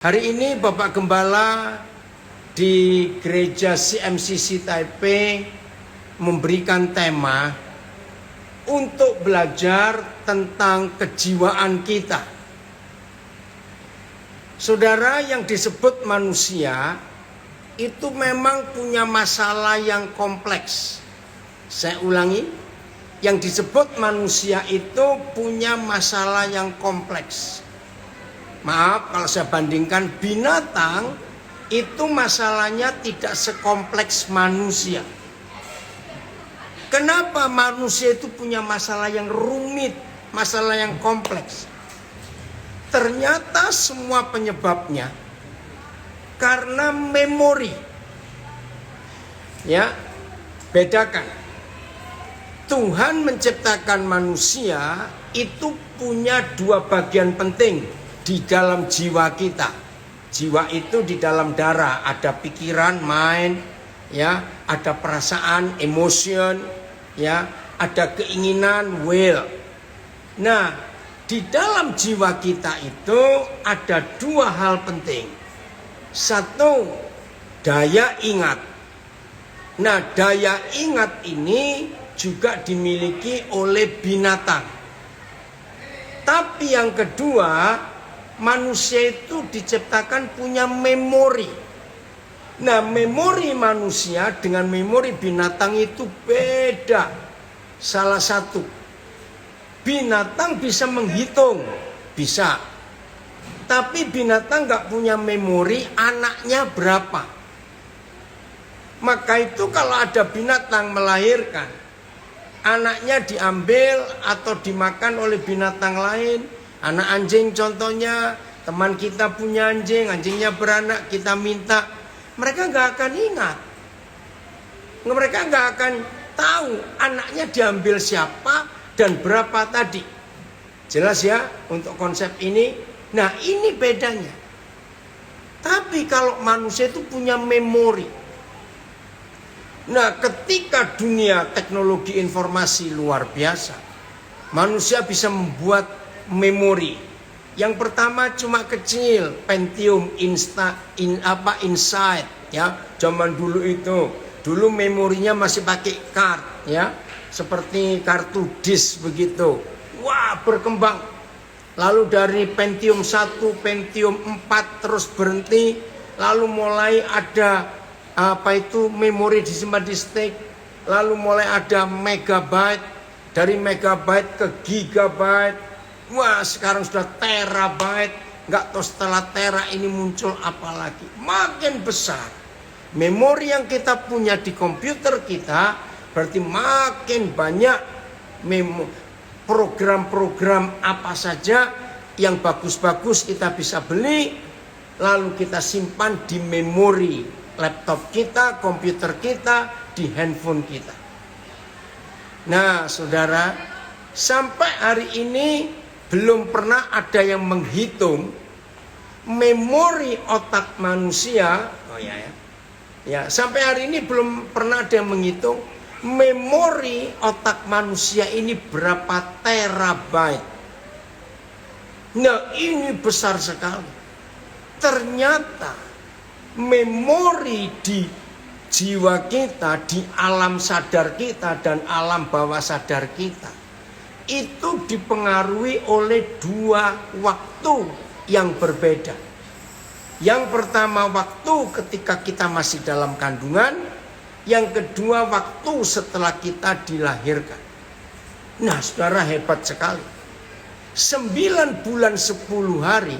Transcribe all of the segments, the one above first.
Hari ini Bapak Gembala di gereja CMCC Taipei memberikan tema untuk belajar tentang kejiwaan kita. Saudara, yang disebut manusia itu memang punya masalah yang kompleks. Saya ulangi, yang disebut manusia itu punya masalah yang kompleks. Maaf kalau saya bandingkan, binatang itu masalahnya tidak sekompleks manusia. Kenapa manusia itu punya masalah yang rumit, masalah yang kompleks? Ternyata semua penyebabnya karena memori. Ya, bedakan. Tuhan menciptakan manusia itu punya dua bagian penting di dalam jiwa kita. Jiwa itu di dalam darah, ada pikiran, mind, ya, ada perasaan, emotion, ya, ada keinginan, will. Nah, di dalam jiwa kita itu ada dua hal penting. Satu, daya ingat. Nah, daya ingat ini juga dimiliki oleh binatang. Tapi yang kedua, manusia itu diciptakan punya memori. Nah, memori manusia dengan memori binatang itu beda. Salah satu, binatang bisa menghitung, bisa. Tapi binatang gak punya memori anaknya berapa. Maka itu kalau ada binatang melahirkan, anaknya diambil atau dimakan oleh binatang lain. Anak anjing contohnya, teman kita punya anjing, anjingnya beranak, kita minta. Mereka gak akan ingat. Mereka gak akan tahu anaknya diambil siapa dan berapa tadi. Jelas ya untuk konsep ini. Nah, ini bedanya. Tapi kalau manusia itu punya memori. Nah, ketika dunia teknologi informasi luar biasa, manusia bisa membuat memori. Yang pertama cuma kecil, Pentium Insight, ya. Zaman dulu itu, dulu memorinya masih pakai kart, ya. Seperti kartu disk begitu. Wah, berkembang. Lalu dari Pentium 1, Pentium 4 terus berhenti, lalu mulai ada memori disimpan di stick, lalu mulai ada megabyte, dari megabyte ke gigabyte. Wah, sekarang sudah terabyte. Nggak tahu setelah tera ini muncul apa lagi. Makin besar memori yang kita punya di komputer kita, berarti makin banyak program-program apa saja yang bagus-bagus kita bisa beli, lalu kita simpan di memori laptop kita, komputer kita, di handphone kita. Nah, saudara, sampai hari ini belum pernah ada yang menghitung memori otak manusia. Oh ya, ya, sampai hari ini belum pernah ada yang menghitung memori otak manusia ini berapa terabyte. Nah, ini besar sekali. Ternyata memori di jiwa kita, di alam sadar kita dan alam bawah sadar kita, itu dipengaruhi oleh dua waktu yang berbeda. Yang pertama waktu ketika kita masih dalam kandungan. Yang kedua waktu setelah kita dilahirkan. Nah, saudara, hebat sekali. 9 bulan 10 hari.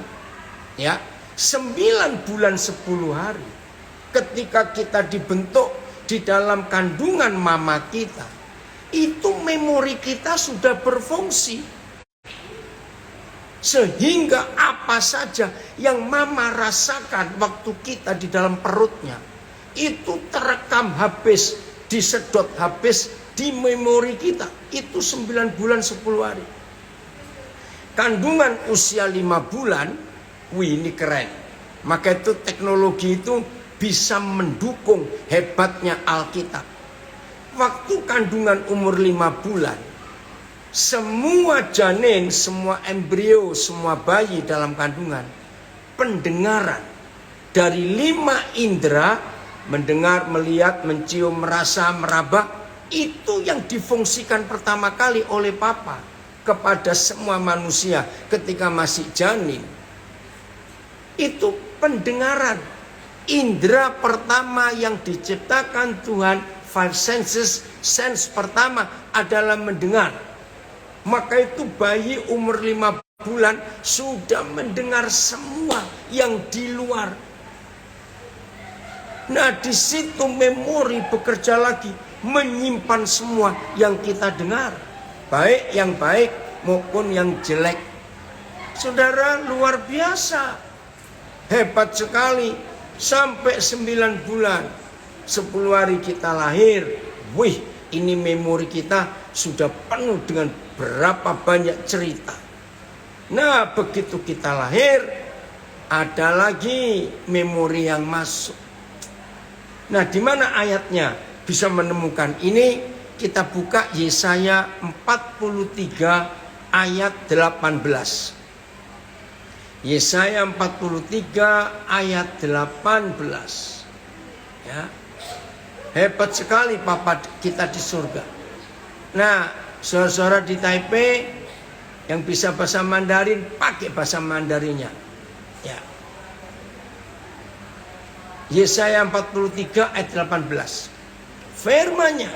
Ya, 9 bulan 10 hari. Ketika kita dibentuk di dalam kandungan mama kita, itu memori kita sudah berfungsi. Sehingga apa saja yang mama rasakan waktu kita di dalam perutnya, itu terekam habis, disedot habis di memori kita. Itu 9 bulan 10 hari. Kandungan usia 5 bulan, wih, ini keren. Maka itu teknologi itu bisa mendukung hebatnya Alkitab. Waktu kandungan umur 5 bulan, semua janin, semua embrio, semua bayi dalam kandungan pendengaran. Dari 5 indera, mendengar, melihat, mencium, merasa, meraba, itu yang difungsikan pertama kali oleh Papa kepada semua manusia ketika masih janin. Itu pendengaran. Indera pertama yang diciptakan Tuhan, 5 senses, sense pertama adalah mendengar. Maka itu bayi umur 5 bulan sudah mendengar semua yang di luar. Nah, di situ memori bekerja lagi, menyimpan semua yang kita dengar, baik yang baik maupun yang jelek. Saudara, luar biasa, hebat sekali. Sampai 9 bulan, 10 hari kita lahir, wih, ini memori kita sudah penuh dengan berapa banyak cerita. Nah, begitu kita lahir, ada lagi memori yang masuk. Nah, di mana ayatnya bisa menemukan ini? Kita buka Yesaya 43 ayat 18. Yesaya 43 ayat 18. Ya. Hebat sekali Papa kita di surga. Nah, saudara-saudara di Taipei yang bisa bahasa Mandarin, pakai bahasa Mandarinnya. Ya. Yesaya 43 ayat 18. Firman-Nya,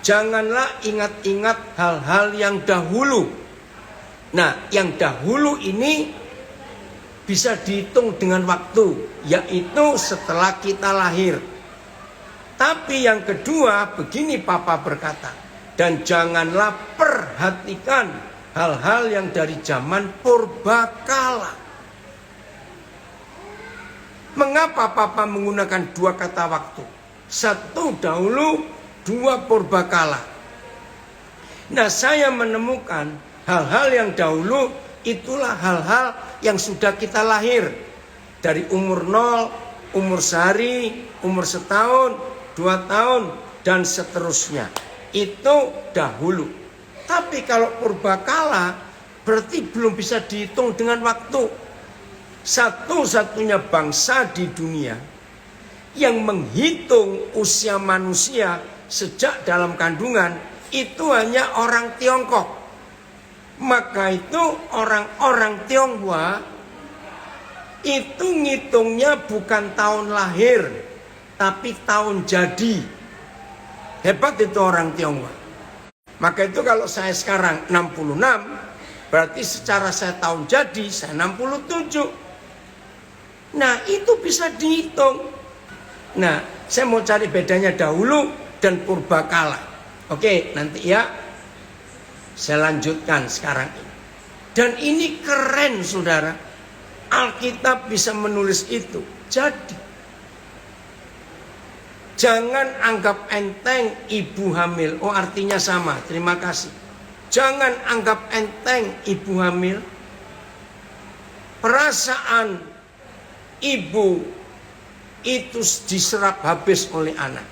janganlah ingat-ingat hal-hal yang dahulu. Nah, yang dahulu ini bisa dihitung dengan waktu, yaitu setelah kita lahir. Tapi yang kedua, begini Papa berkata, dan janganlah perhatikan hal-hal yang dari zaman purbakala. Mengapa Papa menggunakan 2 kata waktu? 1 dahulu, 2 purbakala. Nah, saya menemukan hal-hal yang dahulu itulah hal-hal yang sudah kita lahir. Dari umur 0, umur sehari, umur setahun, 2 tahun, dan seterusnya. Itu dahulu. Tapi kalau purbakala, berarti belum bisa dihitung dengan waktu. Satu-satunya bangsa di dunia yang menghitung usia manusia sejak dalam kandungan, itu hanya orang Tiongkok. Maka itu orang-orang Tionghoa itu ngitungnya bukan tahun lahir, tapi tahun jadi. Hebat itu orang Tionghoa. Maka itu kalau saya sekarang 66, berarti secara saya tahun jadi, saya 67. Nah, itu bisa dihitung. Nah, saya mau cari bedanya dahulu dan purbakala. Oke, nanti ya. Saya lanjutkan sekarang ini. Dan ini keren saudara. Alkitab bisa menulis itu. Jadi, jangan anggap enteng ibu hamil. Oh, artinya sama. Terima kasih. Jangan anggap enteng ibu hamil. Perasaan ibu itu diserap habis oleh anak.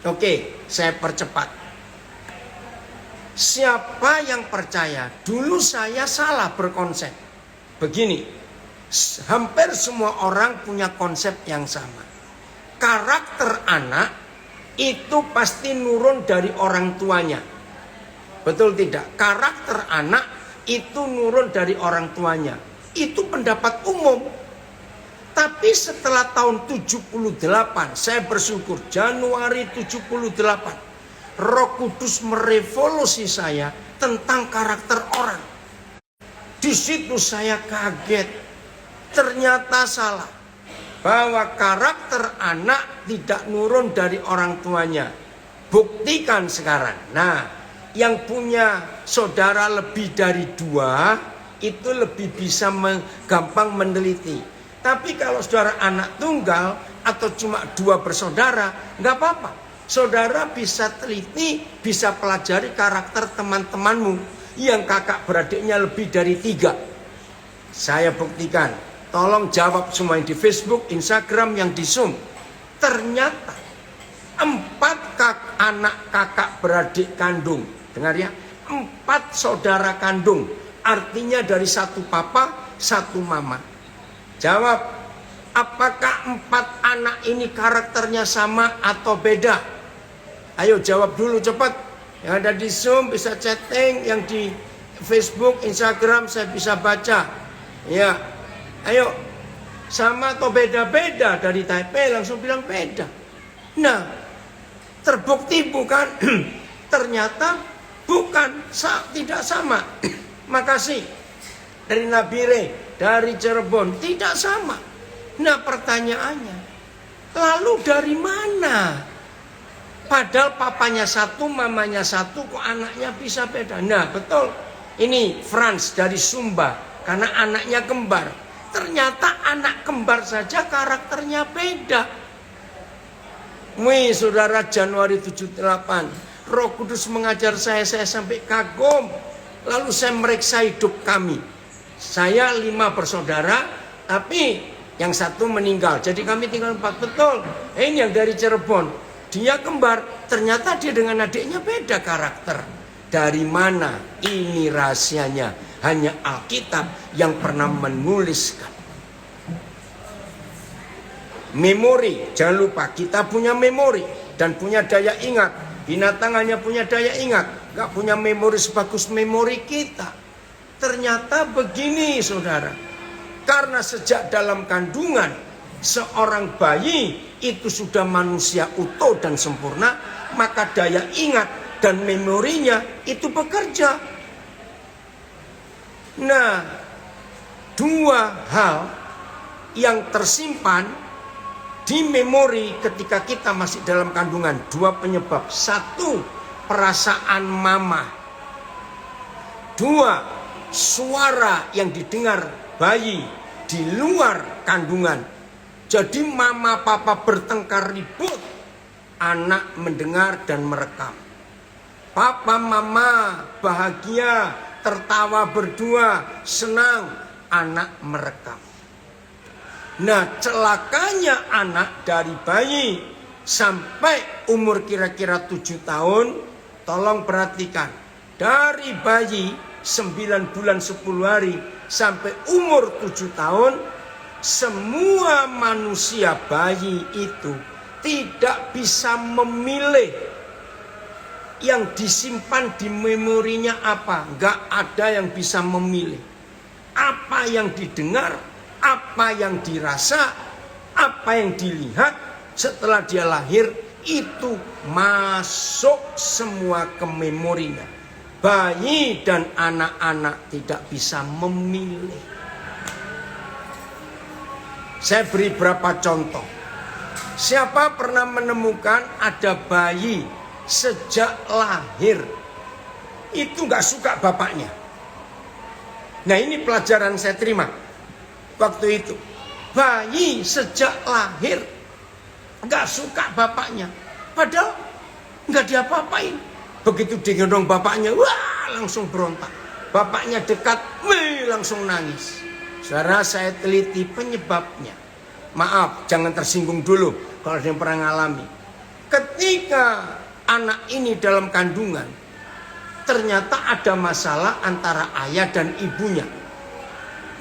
Oke, saya percepat. Siapa yang percaya? Dulu saya salah berkonsep. Begini, hampir semua orang punya konsep yang sama. Karakter anak itu pasti nurun dari orang tuanya. Betul tidak? Karakter anak itu nurun dari orang tuanya. Itu pendapat umum. Tapi setelah tahun 78, saya bersyukur Januari 78. Roh Kudus merevolusi saya tentang karakter orang. Di situ saya kaget. Ternyata salah. Bahwa karakter anak tidak nurun dari orang tuanya. Buktikan sekarang. Nah, yang punya saudara lebih dari 2, itu lebih bisa gampang meneliti. Tapi kalau saudara anak tunggal atau cuma 2 bersaudara, nggak apa-apa. Saudara bisa teliti, bisa pelajari karakter teman-temanmu yang kakak beradiknya lebih dari 3. Saya buktikan. Tolong jawab semua yang di Facebook, Instagram, yang di Zoom. Ternyata 4 anak kakak beradik kandung. Dengar ya, 4 saudara kandung. Artinya dari 1 papa, 1 mama. Jawab, apakah 4 anak ini karakternya sama atau beda? Ayo jawab dulu cepat. Yang ada di Zoom bisa chatting, yang di Facebook, Instagram saya bisa baca. Ya, ayo, sama atau beda-beda? Dari Taipei langsung bilang beda. Nah, terbukti bukan? Ternyata bukan, tidak sama. Makasih. Dari Nabire, dari Cirebon, tidak sama. Nah pertanyaannya, lalu dari mana? Padahal papanya satu, mamanya satu, kok anaknya bisa beda? Nah betul, ini Franz dari Sumba, karena anaknya kembar. Ternyata anak kembar saja karakternya beda. Wih saudara, Januari 78, Roh Kudus mengajar saya sampai kagum. Lalu saya meriksa hidup kami. Saya 5 bersaudara, tapi yang satu meninggal. Jadi kami tinggal 4, betul. Ini yang dari Cirebon, dia kembar. Ternyata dia dengan adiknya beda karakter. Dari mana? Ini rahasianya. Hanya Alkitab yang pernah menuliskan. Memori, jangan lupa kita punya memori dan punya daya ingat. Binatang hanya punya daya ingat, gak punya memori sebagus memori kita. Ternyata begini saudara, karena sejak dalam kandungan seorang bayi itu sudah manusia utuh dan sempurna, maka daya ingat dan memorinya itu bekerja. Nah, 2 hal yang tersimpan di memori ketika kita masih dalam kandungan, 2 penyebab. 1, perasaan mama. 2, suara yang didengar bayi di luar kandungan. Jadi mama papa bertengkar ribut, anak mendengar dan merekam. Papa mama bahagia, tertawa berdua, senang, anak merekam. Nah celakanya anak dari bayi sampai umur kira-kira 7 tahun, tolong perhatikan. Dari bayi 9 bulan 10 hari sampai umur 7 tahun, semua manusia bayi itu tidak bisa memilih yang disimpan di memorinya apa. Gak ada yang bisa memilih. Apa yang didengar, apa yang dirasa, apa yang dilihat setelah dia lahir, itu masuk semua ke memorinya. Bayi dan anak-anak tidak bisa memilih. Saya beri beberapa contoh. Siapa pernah menemukan ada bayi sejak lahir itu gak suka bapaknya? Nah ini pelajaran saya terima waktu itu. Bayi sejak lahir gak suka bapaknya, padahal gak diapa-apain. Begitu digendong bapaknya, wah langsung berontak. Bapaknya dekat, wih langsung nangis. Saudara, saya teliti penyebabnya. Maaf, jangan tersinggung dulu kalau ada yang pernah ngalami. Ketika anak ini dalam kandungan, ternyata ada masalah antara ayah dan ibunya.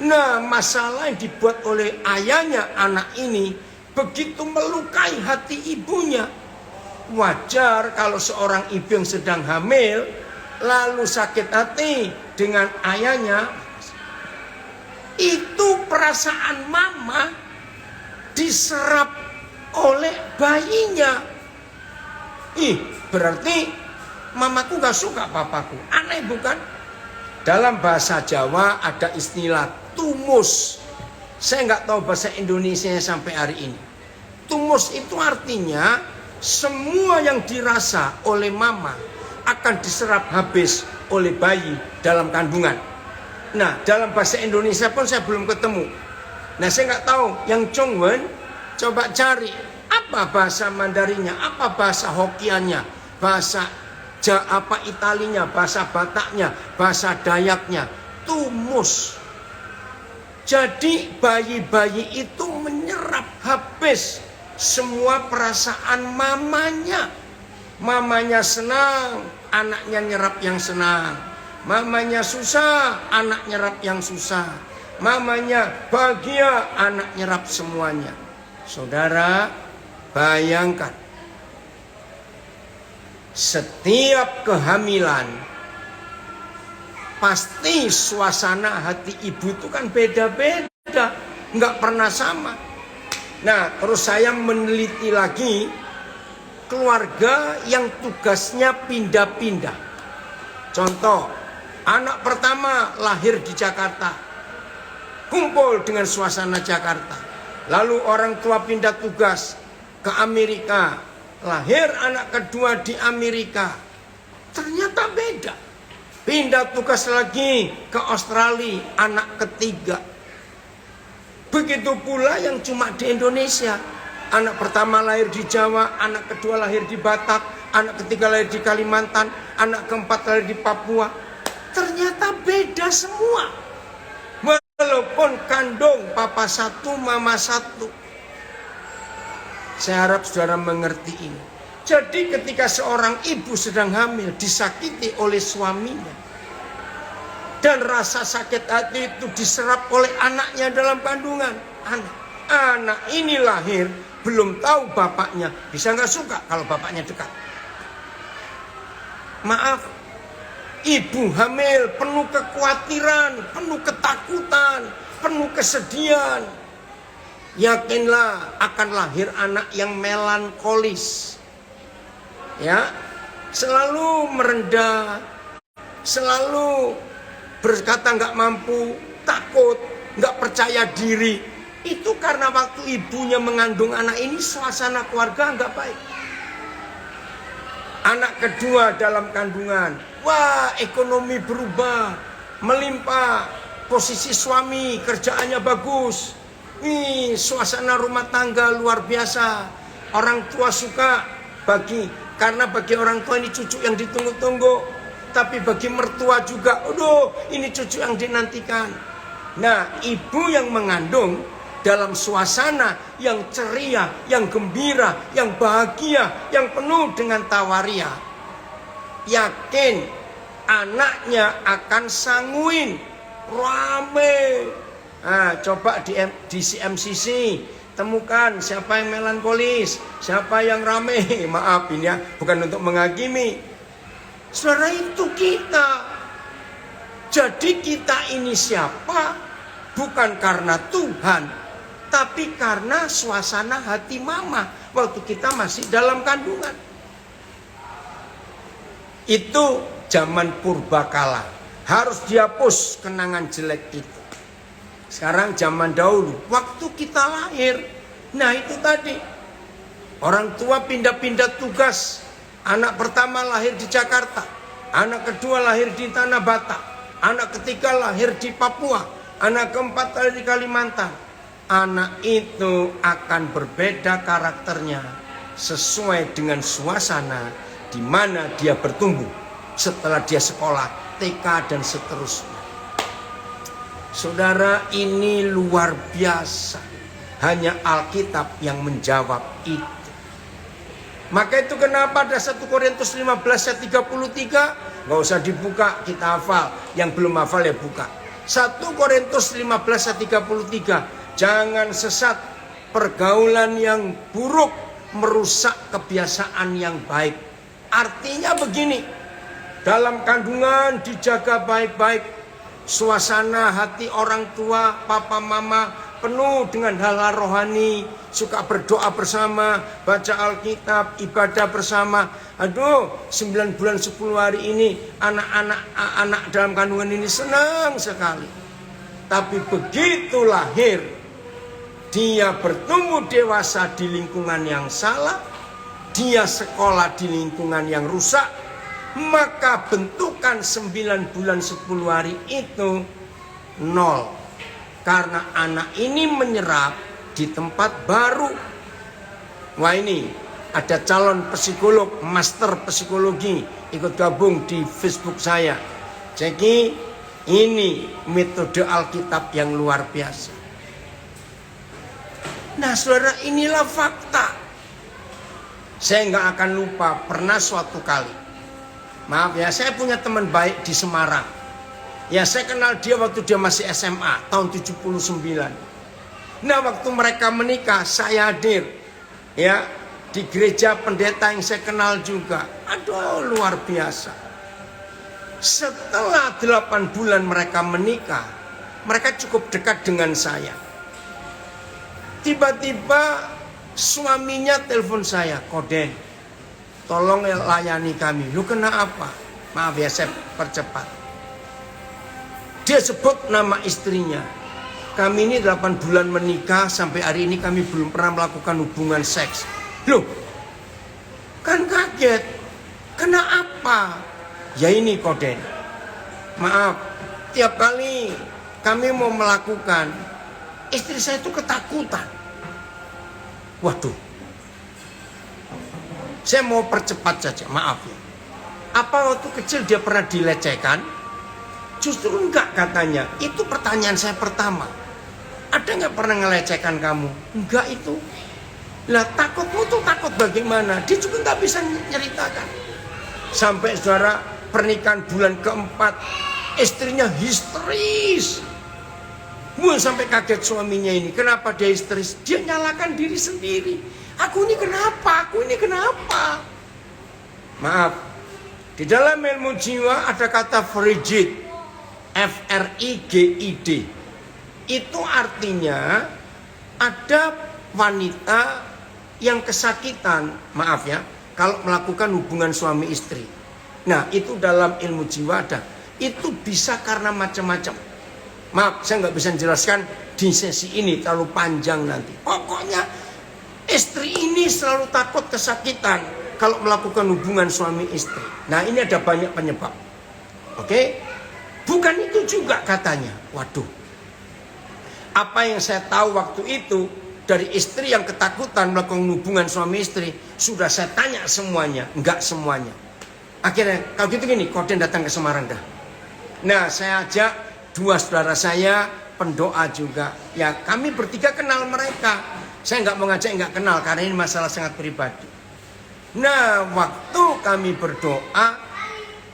Nah, masalah yang dibuat oleh ayahnya anak ini begitu melukai hati ibunya. Wajar kalau seorang ibu yang sedang hamil lalu sakit hati dengan ayahnya. Itu perasaan mama diserap oleh bayinya. Berarti mamaku gak suka papaku. Aneh bukan? Dalam bahasa Jawa ada istilah tumus. Saya gak tahu bahasa Indonesia sampai hari ini. Tumus itu artinya semua yang dirasa oleh mama akan diserap habis oleh bayi dalam kandungan. Nah, dalam bahasa Indonesia pun saya belum ketemu. Nah, saya nggak tahu. Yang Chongwen, coba cari apa bahasa Mandarinnya, apa bahasa Hokkiannya, bahasa apa Italinya, bahasa Bataknya, bahasa Dayaknya. Tumus. Jadi bayi-bayi itu menyerap habis semua perasaan mamanya. Mamanya senang, anaknya nyerap yang senang. Mamanya susah, anak nyerap yang susah. mamanya bahagia, anak nyerap semuanya. Saudara, bayangkan setiap kehamilan pasti suasana hati ibu itu kan beda-beda, nggak pernah sama. Nah, terus saya meneliti lagi keluarga yang tugasnya pindah-pindah. Contoh, anak pertama lahir di Jakarta, kumpul dengan suasana Jakarta. Lalu orang tua pindah tugas ke Amerika, lahir anak kedua di Amerika. Ternyata beda. Pindah tugas lagi ke Australia, anak ketiga. Begitu pula yang cuma di Indonesia. Anak pertama lahir di Jawa, anak kedua lahir di Batak, anak ketiga lahir di Kalimantan, anak keempat lahir di Papua. Ternyata beda semua. Walaupun kandung papa satu, mama satu. Saya harap saudara mengerti ini. Jadi ketika seorang ibu sedang hamil disakiti oleh suaminya, dan rasa sakit hati itu diserap oleh anaknya dalam kandungan. Anak ini lahir belum tahu bapaknya, bisa nggak suka kalau bapaknya dekat. Maaf, ibu hamil penuh kekhawatiran, penuh ketakutan, penuh kesedihan. Yakinlah akan lahir anak yang melankolis. Ya, selalu merendah, selalu berkata nggak mampu, takut, nggak percaya diri. Itu karena waktu ibunya mengandung anak ini suasana keluarga nggak baik. Anak kedua dalam kandungan, wah ekonomi berubah, melimpah, posisi suami kerjaannya bagus, suasana rumah tangga luar biasa. Orang tua suka karena bagi orang tua ini cucu yang ditunggu-tunggu. Tapi bagi mertua juga, aduh ini cucu yang dinantikan. Nah, ibu yang mengandung dalam suasana yang ceria, yang gembira, yang bahagia, yang penuh dengan tawaria, yakin anaknya akan sanguin, rame. Nah, coba di CMCC temukan siapa yang melankolis, siapa yang rame. Maaf ini ya, bukan untuk menghakimi. Saudara, itu kita. Jadi kita ini siapa? Bukan karena Tuhan, tapi karena suasana hati mama waktu kita masih dalam kandungan. Itu zaman purbakala. Harus dihapus kenangan jelek itu. Sekarang zaman dahulu, waktu kita lahir. Nah itu tadi, orang tua pindah-pindah tugas. Anak pertama lahir di Jakarta, anak kedua lahir di Tanah Batak, anak ketiga lahir di Papua, anak keempat lahir di Kalimantan. Anak itu akan berbeda karakternya sesuai dengan suasana di mana dia bertumbuh setelah dia sekolah, TK dan seterusnya. Saudara, ini luar biasa. Hanya Alkitab yang menjawab itu. Maka itu kenapa ada 1 Korintus 15 ayat 33, nggak usah dibuka, kita hafal. Yang belum hafal ya buka. 1 Korintus 15 ayat 33, jangan sesat, pergaulan yang buruk merusak kebiasaan yang baik. Artinya begini, dalam kandungan dijaga baik-baik, suasana hati orang tua, papa mama penuh dengan hal-hal rohani, suka berdoa bersama, baca Alkitab, ibadah bersama. Aduh, 9 bulan 10 hari ini anak dalam kandungan ini senang sekali. Tapi begitu lahir, dia bertumbuh dewasa di lingkungan yang salah, dia sekolah di lingkungan yang rusak, maka bentukan 9 bulan 10 hari itu nol. Karena anak ini menyerap di tempat baru. Wah, ini ada calon psikolog, master psikologi, ikut gabung di Facebook saya. Jadi ini metode Alkitab yang luar biasa. Nah saudara, inilah fakta. Saya nggak akan lupa, pernah suatu kali, maaf ya, saya punya teman baik di Semarang. Ya saya kenal dia waktu dia masih SMA tahun 79. Nah waktu mereka menikah saya hadir ya di gereja pendeta yang saya kenal juga. Aduh luar biasa. Setelah 8 bulan mereka menikah, mereka cukup dekat dengan saya. Tiba-tiba suaminya telepon saya, Koden, tolong layani kami. Lu kena apa? Maaf ya saya percepat. Dia sebut nama istrinya. Kami ini 8 bulan menikah, sampai hari ini kami belum pernah melakukan hubungan seks. Loh, kan kaget. Kena apa? Ya ini Koden. Maaf, tiap kali kami mau melakukan, istri saya itu ketakutan. Waduh. Saya mau percepat saja, maaf ya. Apa waktu kecil dia pernah dilecehkan? Justru enggak katanya. Itu pertanyaan saya pertama. Ada enggak pernah ngelecehkan kamu? Enggak itu. Lah takutmu tuh takut bagaimana? Dia juga enggak bisa nyeritakan. Sampai saudara pernikahan bulan keempat, istrinya histeris. Wah sampai kaget suaminya ini. Kenapa dia histeris? Dia nyalakan diri sendiri. Aku ini kenapa? Aku ini kenapa? Maaf. Di dalam ilmu jiwa ada kata frigid. FRIGID. Itu artinya ada wanita yang kesakitan, maaf ya, kalau melakukan hubungan suami istri. Nah itu dalam ilmu jiwa ada. Itu bisa karena macam-macam. Maaf saya nggak bisa jelaskan di sesi ini, terlalu panjang nanti. Pokoknya istri ini selalu takut kesakitan kalau melakukan hubungan suami istri. Nah ini ada banyak penyebab. Oke? Bukan itu juga katanya. Waduh. Apa yang saya tahu waktu itu dari istri yang ketakutan melakukan hubungan suami istri, sudah saya tanya semuanya. Enggak semuanya. Akhirnya kalau gitu gini, Koden datang ke Semarang dah. Nah saya ajak 2 saudara saya, pendoa juga. Ya kami bertiga kenal mereka. Saya nggak mau ngajak nggak kenal karena ini masalah sangat pribadi. Nah waktu kami berdoa,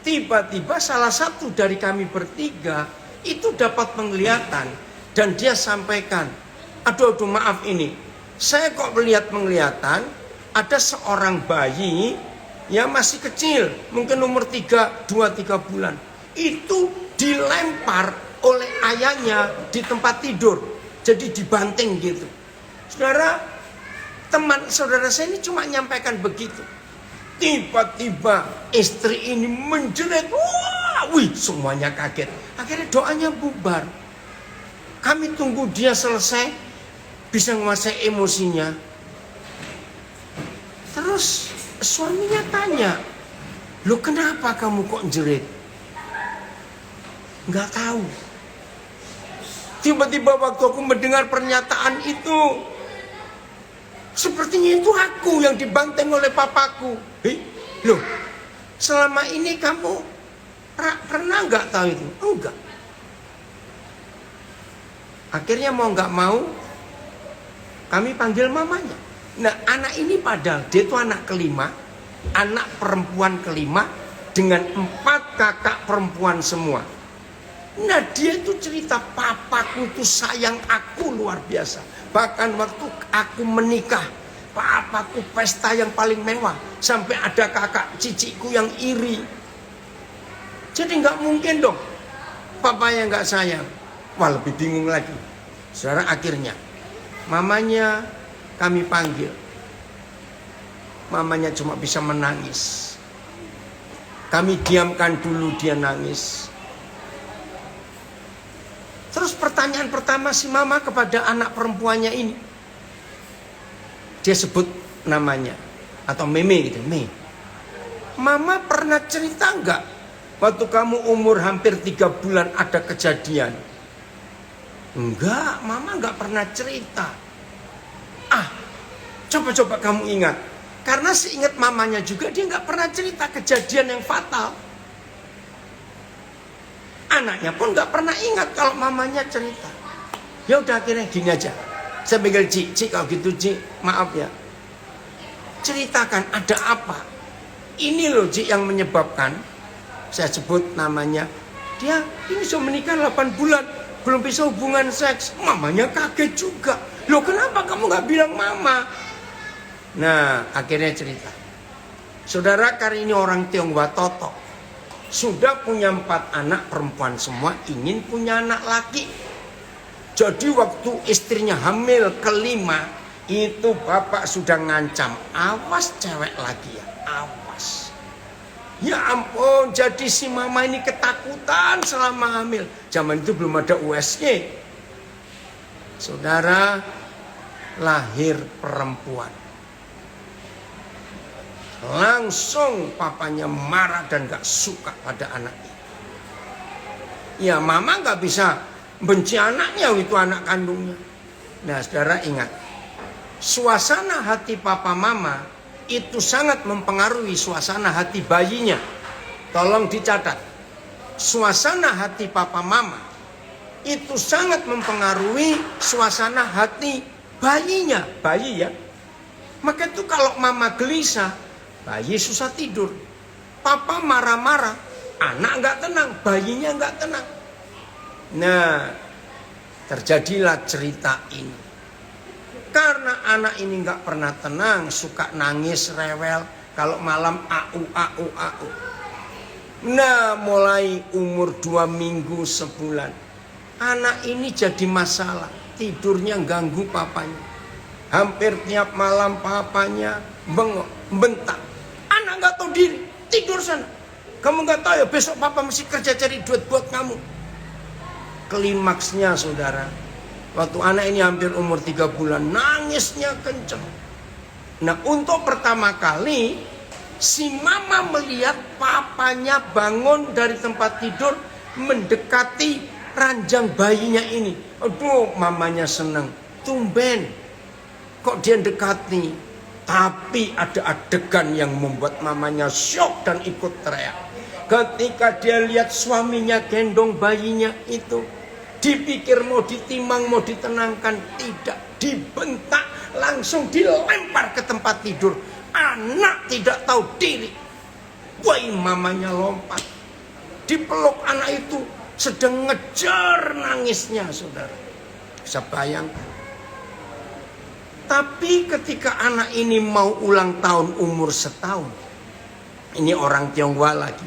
tiba-tiba salah satu dari kami bertiga itu dapat penglihatan. Dan dia sampaikan, aduh maaf ini, saya kok melihat penglihatan ada seorang bayi yang masih kecil, mungkin umur 2-3 bulan. Itu dilempar oleh ayahnya di tempat tidur. Jadi dibanting gitu. Teman saudara saya ini cuma nyampaikan begitu. Tiba-tiba istri ini menjerit. Wah, wih, semuanya kaget. Akhirnya doanya bubar. Kami tunggu dia selesai, bisa menguasai emosinya. Terus suaminya tanya, "Loh kenapa kamu kok jerit?" Nggak tahu. Tiba-tiba waktu aku mendengar pernyataan itu, sepertinya itu aku yang dibanting oleh papaku. Loh, selama ini kamu pernah nggak tahu itu? Enggak. Akhirnya mau nggak mau, kami panggil mamanya. Nah anak ini padahal dia itu anak kelima, anak perempuan kelima dengan 4 kakak perempuan semua. Nah dia itu cerita, papaku itu sayang aku luar biasa. Bahkan waktu aku menikah, papaku pesta yang paling mewah. Sampai ada kakak cicikku yang iri. Jadi nggak mungkin dong papanya nggak sayang. Wah lebih bingung lagi. Saudara akhirnya mamanya kami panggil. Mamanya cuma bisa menangis. Kami diamkan dulu dia nangis. Terus pertanyaan pertama si mama kepada anak perempuannya ini. Dia sebut namanya. Atau Meme gitu. Mama pernah cerita enggak? Waktu kamu umur hampir 3 bulan ada kejadian. Enggak, mama enggak pernah cerita. Coba kamu ingat. Karena seingat mamanya juga dia enggak pernah cerita kejadian yang fatal. Anaknya pun nggak pernah ingat kalau mamanya cerita. Ya udah akhirnya gini aja. Saya panggil Cik, kalau gitu Cik, maaf ya. Ceritakan ada apa? Ini loh Cik yang menyebabkan, saya sebut namanya, Dia ini sudah menikah 8 bulan, belum bisa hubungan seks. Mamanya kaget juga. Loh kenapa kamu gak bilang mama? Nah akhirnya cerita. Saudara, karena ini orang Tionghoa Toto, sudah punya 4 anak perempuan semua, ingin punya anak laki. Jadi waktu istrinya hamil kelima, itu bapak sudah ngancam, awas cewek lagi ya, awas. Ya ampun, jadi si mama ini ketakutan selama hamil. Zaman itu belum ada USG. Saudara, lahir perempuan. Langsung papanya marah dan gak suka pada anaknya. Ya mama gak bisa benci anaknya, itu anak kandungnya. Nah saudara ingat, suasana hati papa mama itu sangat mempengaruhi suasana hati bayinya. Tolong dicatat. Suasana hati papa mama itu sangat mempengaruhi suasana hati bayinya. Bayi ya. Maka itu kalau mama gelisah, bayi susah tidur. Papa marah-marah, anak gak tenang, bayinya gak tenang. Nah, terjadilah cerita ini. Karena anak ini gak pernah tenang, suka nangis, rewel. Kalau malam au. Nah, mulai umur 2 minggu, sebulan, anak ini jadi masalah. Tidurnya ganggu papanya. Hampir tiap malam papanya bengok, bentak. Anak gak tahu diri, tidur sana. Kamu gak tahu ya besok papa mesti kerja cari duit buat kamu. Klimaksnya saudara, waktu anak ini hampir umur 3 bulan, nangisnya kenceng. Nah untuk pertama kali, si mama melihat papanya bangun dari tempat tidur, mendekati ranjang bayinya ini. Aduh, mamanya senang. Tumben, kok dia dekati. Tapi ada adegan yang membuat mamanya syok dan ikut teriak. Ketika dia lihat suaminya gendong bayinya itu, dipikir mau ditimang, mau ditenangkan, tidak, dibentak, langsung dilempar ke tempat tidur. Anak tidak tahu diri. Woi, mamanya lompat, dipeluk anak itu, sedang ngejar nangisnya, saudara. Bisa bayangkan. Tapi ketika anak ini mau ulang tahun umur 1 tahun, ini orang Tionghoa lagi,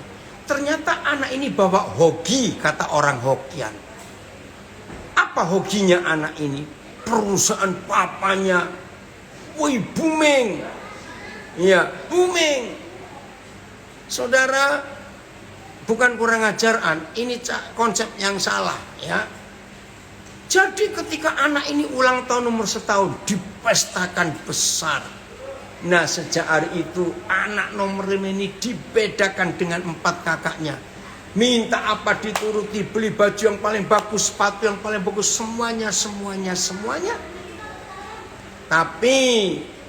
ternyata anak ini bawa hoki, kata orang Hokian. Apa hokinya anak ini? Perusahaan papanya, woi booming. Ya, booming. Saudara, bukan kurang ajaran, ini konsep yang salah ya. Jadi ketika anak ini ulang tahun umur 1 tahun, dipestakan besar. Nah sejak hari itu anak nomor 5 ini dibedakan dengan 4 kakaknya. Minta apa dituruti, beli baju yang paling bagus, sepatu yang paling bagus, semuanya. Tapi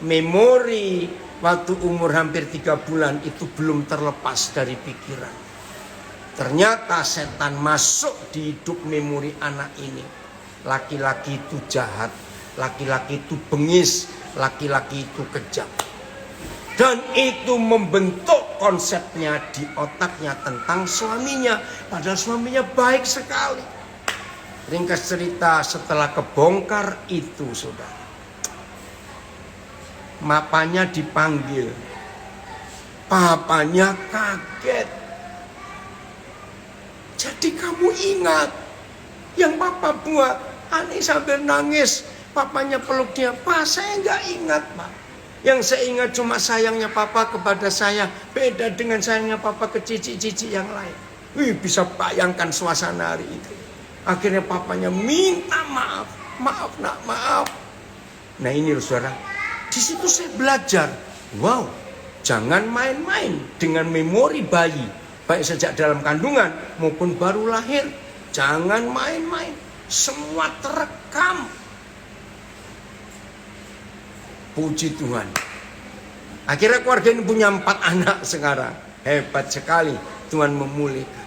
memori waktu umur hampir 3 bulan itu belum terlepas dari pikiran. Ternyata setan masuk di hidup memori anak ini. Laki-laki itu jahat, laki-laki itu bengis, laki-laki itu kejam. Dan itu membentuk konsepnya di otaknya tentang suaminya. Padahal suaminya baik sekali. Ringkas cerita, setelah kebongkar itu saudara, mapanya dipanggil. Papanya kaget. Jadi kamu ingat yang papa buat? Ani sambil nangis, papanya peluk dia. Pak, saya nggak ingat, Pak. Yang saya ingat cuma sayangnya papa kepada saya, beda dengan sayangnya papa ke cici-cici yang lain. Wih, bisa bayangkan suasana hari itu. Akhirnya papanya minta maaf, maaf nak, maaf. Nah ini loh saudara, di situ saya belajar. Wow, jangan main-main dengan memori bayi, baik sejak dalam kandungan maupun baru lahir. Jangan main-main, semua terekam. Puji Tuhan. Akhirnya keluarga ini punya 4 anak sekarang. Hebat sekali, Tuhan memulihkan.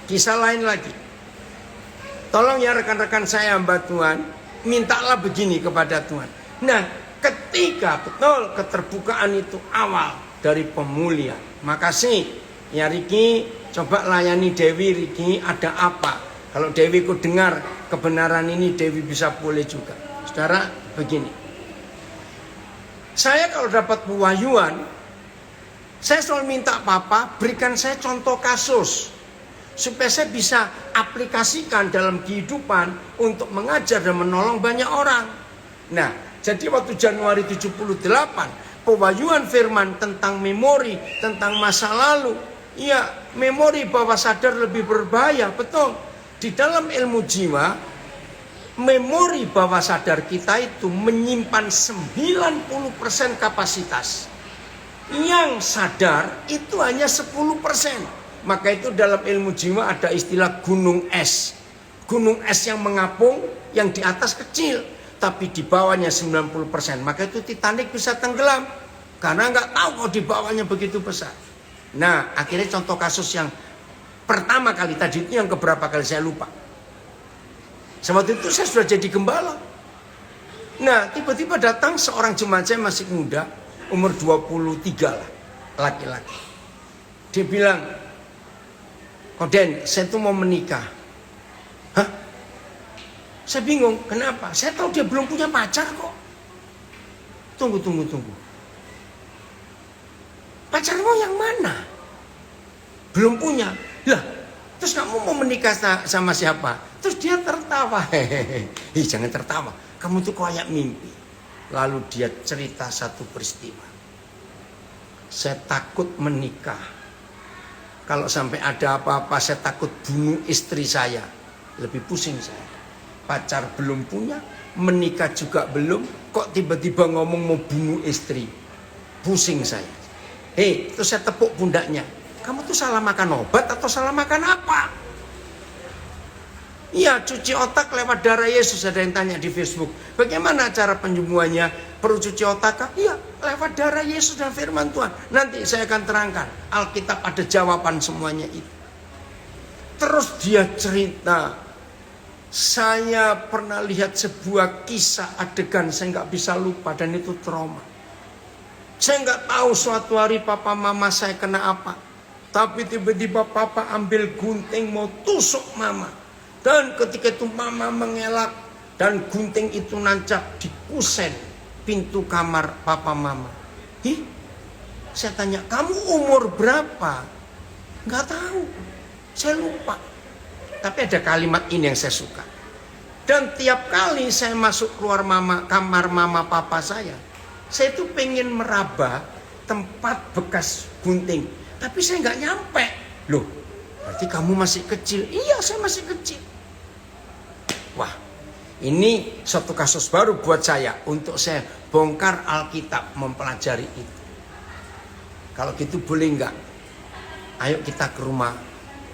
Kisah lain lagi. Tolong ya rekan-rekan saya, hamba Tuhan, mintalah begini kepada Tuhan. Nah, ketika betul keterbukaan itu awal dari pemulihan. Makasih ya Riki, Coba layani Dewi Riki, ada apa? Kalau Dewi ku dengar kebenaran ini, Dewi bisa pulih juga. Saudara, begini. Saya kalau dapat pewahyuan, saya selalu minta Papa berikan saya contoh kasus. Supaya saya bisa aplikasikan dalam kehidupan untuk mengajar dan menolong banyak orang. Nah, jadi waktu Januari 78, pewahyuan firman tentang memori, tentang masa lalu. Ya, memori bawah sadar lebih berbahaya, betul. Di dalam ilmu jiwa, memori bawah sadar kita itu menyimpan 90% kapasitas. Yang sadar itu hanya 10%. Maka itu dalam ilmu jiwa ada istilah gunung es. Gunung es yang mengapung, yang di atas kecil, tapi di bawahnya 90%. Maka itu Titanic bisa tenggelam. Karena nggak tahu kalau di bawahnya begitu besar. Nah, akhirnya contoh kasus yang pertama kali tadi itu yang keberapa kali saya lupa. Waktu itu saya sudah jadi gembala. Nah, tiba-tiba datang seorang jemaat saya masih muda, umur 23 lah, laki-laki. Dia bilang, Koden, saya tuh mau menikah. Hah? Saya bingung, kenapa? Saya tahu dia belum punya pacar kok. Tunggu. Pacarmu yang mana? Belum punya. Lah, terus kamu mau menikah sama siapa? Terus dia tertawa. Hehehe. Jangan tertawa. Kamu tuh kayak mimpi. Lalu dia cerita satu peristiwa. Saya takut menikah. Kalau sampai ada apa-apa, saya takut bunuh istri saya. Lebih pusing saya. Pacar belum punya, menikah juga belum. Kok tiba-tiba ngomong mau bunuh istri? Pusing saya. Terus saya tepuk pundaknya. Kamu tuh salah makan obat atau salah makan apa? Iya, cuci otak lewat darah Yesus. Ada yang tanya di Facebook, bagaimana cara penyembuhannya? Perlu cuci otak kah? Iya, lewat darah Yesus dan firman Tuhan. Nanti saya akan terangkan. Alkitab ada jawaban semuanya itu. Terus dia cerita, saya pernah lihat sebuah kisah adegan, saya nggak bisa lupa dan itu trauma. Saya nggak tahu suatu hari papa mama saya kena apa. Tapi tiba-tiba papa ambil gunting mau tusuk mama. Dan ketika itu mama mengelak. Dan gunting itu nancap di kusen pintu kamar papa mama. Saya tanya, kamu umur berapa? Nggak tahu. Saya lupa. Tapi ada kalimat ini yang saya suka. Dan tiap kali saya masuk keluar kamar mama papa saya itu pengen meraba tempat bekas gunting. Tapi saya nggak nyampe. Loh, berarti kamu masih kecil. Iya, saya masih kecil. Wah, ini suatu kasus baru buat saya. Untuk saya bongkar Alkitab, mempelajari itu. Kalau gitu boleh nggak? Ayo kita ke rumah,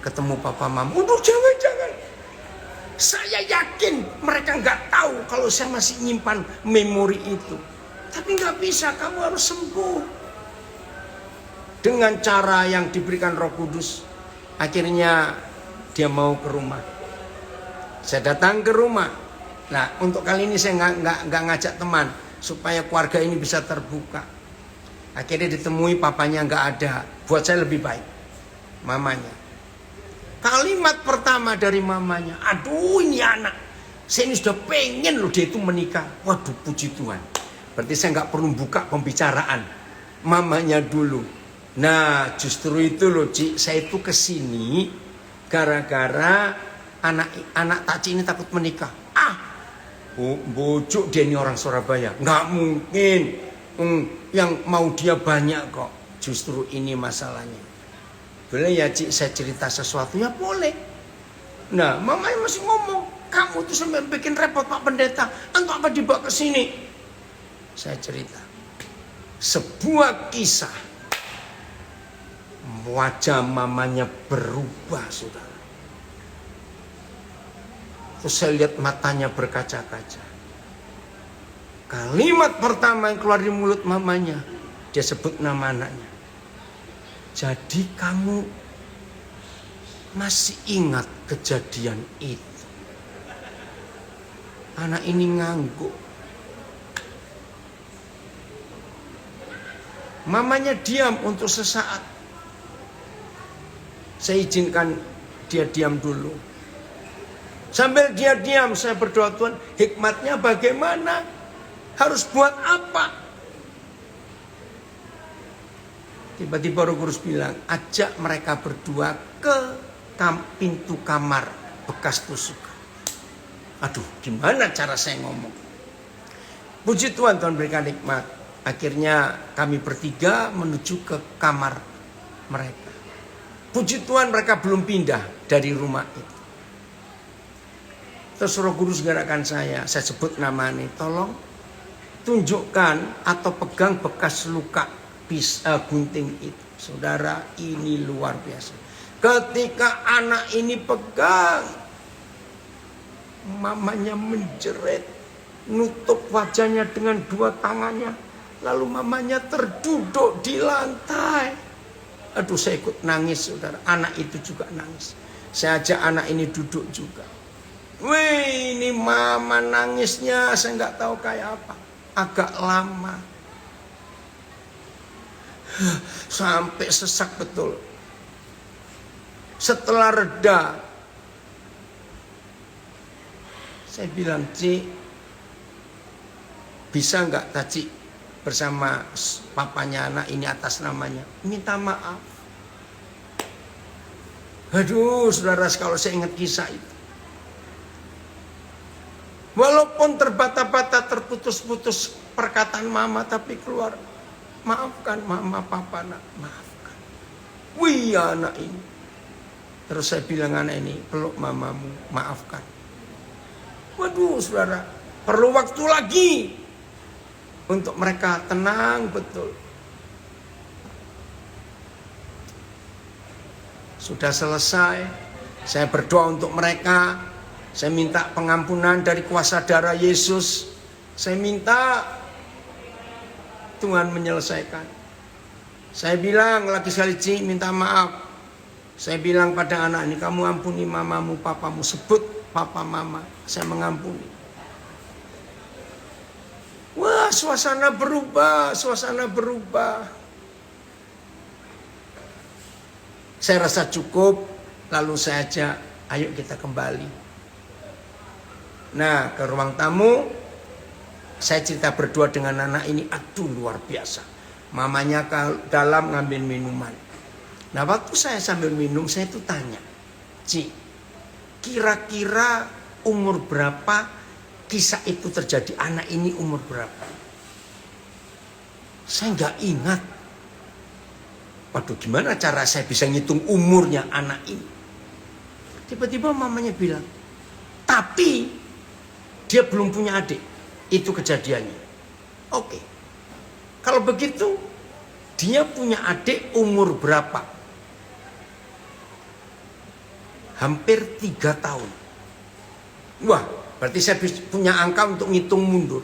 ketemu papa mama. Udah, jangan. Saya yakin mereka nggak tahu kalau saya masih nyimpan memori itu. Tapi nggak bisa, kamu harus sembuh. Dengan cara yang diberikan Roh Kudus. Akhirnya dia mau ke rumah. Saya datang ke rumah. Nah, untuk kali ini saya nggak ngajak teman. Supaya keluarga ini bisa terbuka. Akhirnya ditemui papanya nggak ada. Buat saya lebih baik. Mamanya. Kalimat pertama dari mamanya. Aduh, ini anak. Saya ini sudah pengen loh dia itu menikah. Waduh, puji Tuhan. Berarti saya nggak perlu buka pembicaraan. Mamanya dulu. Nah, justru itu loh, Ci. Saya itu kesini gara-gara anak Taci ini takut menikah. Bujuk dia ini orang Surabaya. Nggak mungkin. Yang mau dia banyak kok. Justru ini masalahnya. Boleh ya, Ci, saya cerita sesuatu? Ya boleh. Nah, mamanya masih ngomong. Kamu tuh sampai bikin repot Pak Pendeta. Untuk apa dibawa ke sini? Saya cerita sebuah kisah. Wajah mamanya berubah, saudara. Terus saya lihat matanya berkaca-kaca. Kalimat pertama yang keluar dari mulut mamanya, dia sebut nama anaknya. Jadi kamu masih ingat kejadian itu? Anak ini ngangguk. Mamanya diam untuk sesaat. Saya izinkan dia diam dulu. Sambil dia diam, saya berdoa, Tuhan, hikmatnya bagaimana? Harus buat apa? Tiba-tiba Roh Kudus bilang, ajak mereka berdua ke pintu kamar bekas tusukan. Aduh, gimana cara saya ngomong? Puji Tuhan, Tuhan berikan hikmat. Akhirnya kami bertiga menuju ke kamar mereka. Puji Tuhan, mereka belum pindah dari rumah itu. Terus Roh Kudus gerakkan saya sebut nama ini, tolong tunjukkan atau pegang bekas luka gunting itu. Saudara, ini luar biasa. Ketika anak ini pegang, mamanya menjerit, nutup wajahnya dengan dua tangannya, lalu mamanya terduduk di lantai. Aduh, saya ikut nangis, saudara. Anak itu juga nangis. Saya ajak anak ini duduk juga. Wih, ini mama nangisnya, saya nggak tahu kayak apa. Agak lama. Sampai sesak betul. Setelah reda, saya bilang, Ci, bisa nggak Taci bersama papanya anak ini atas namanya minta maaf? Aduh, saudara, kalau saya ingat kisah itu, walaupun terbata-bata, terputus-putus perkataan mama, tapi keluar, maafkan mama, papa, nak, maafkan. Wih, anak ini. Terus saya bilang, anak ini, peluk mamamu, maafkan. Waduh, saudara, perlu waktu lagi untuk mereka tenang betul. Sudah selesai, saya berdoa untuk mereka. Saya minta pengampunan dari kuasa darah Yesus. Saya minta Tuhan menyelesaikan. Saya bilang lagi sekali, Ci, minta maaf. Saya bilang pada anak ini, kamu ampuni mamamu, papamu. Sebut papa, mama, saya mengampuni. Wah, suasana berubah, suasana berubah. Saya rasa cukup, lalu saya ajak, ayo kita kembali. Nah, ke ruang tamu, saya cerita berdua dengan anak ini, aduh luar biasa. Mamanya ke dalam ngambil minuman. Nah, waktu saya sambil minum, saya tuh tanya, Ci, kira-kira umur berapa kisah itu terjadi? Anak ini umur berapa? Saya nggak ingat. Waduh, gimana cara saya bisa ngitung umurnya anak ini? Tiba-tiba mamanya bilang, tapi dia belum punya adik. Itu kejadiannya. Oke. Kalau begitu, dia punya adik umur berapa? Hampir 3 tahun. Wah, berarti saya punya angka untuk ngitung mundur.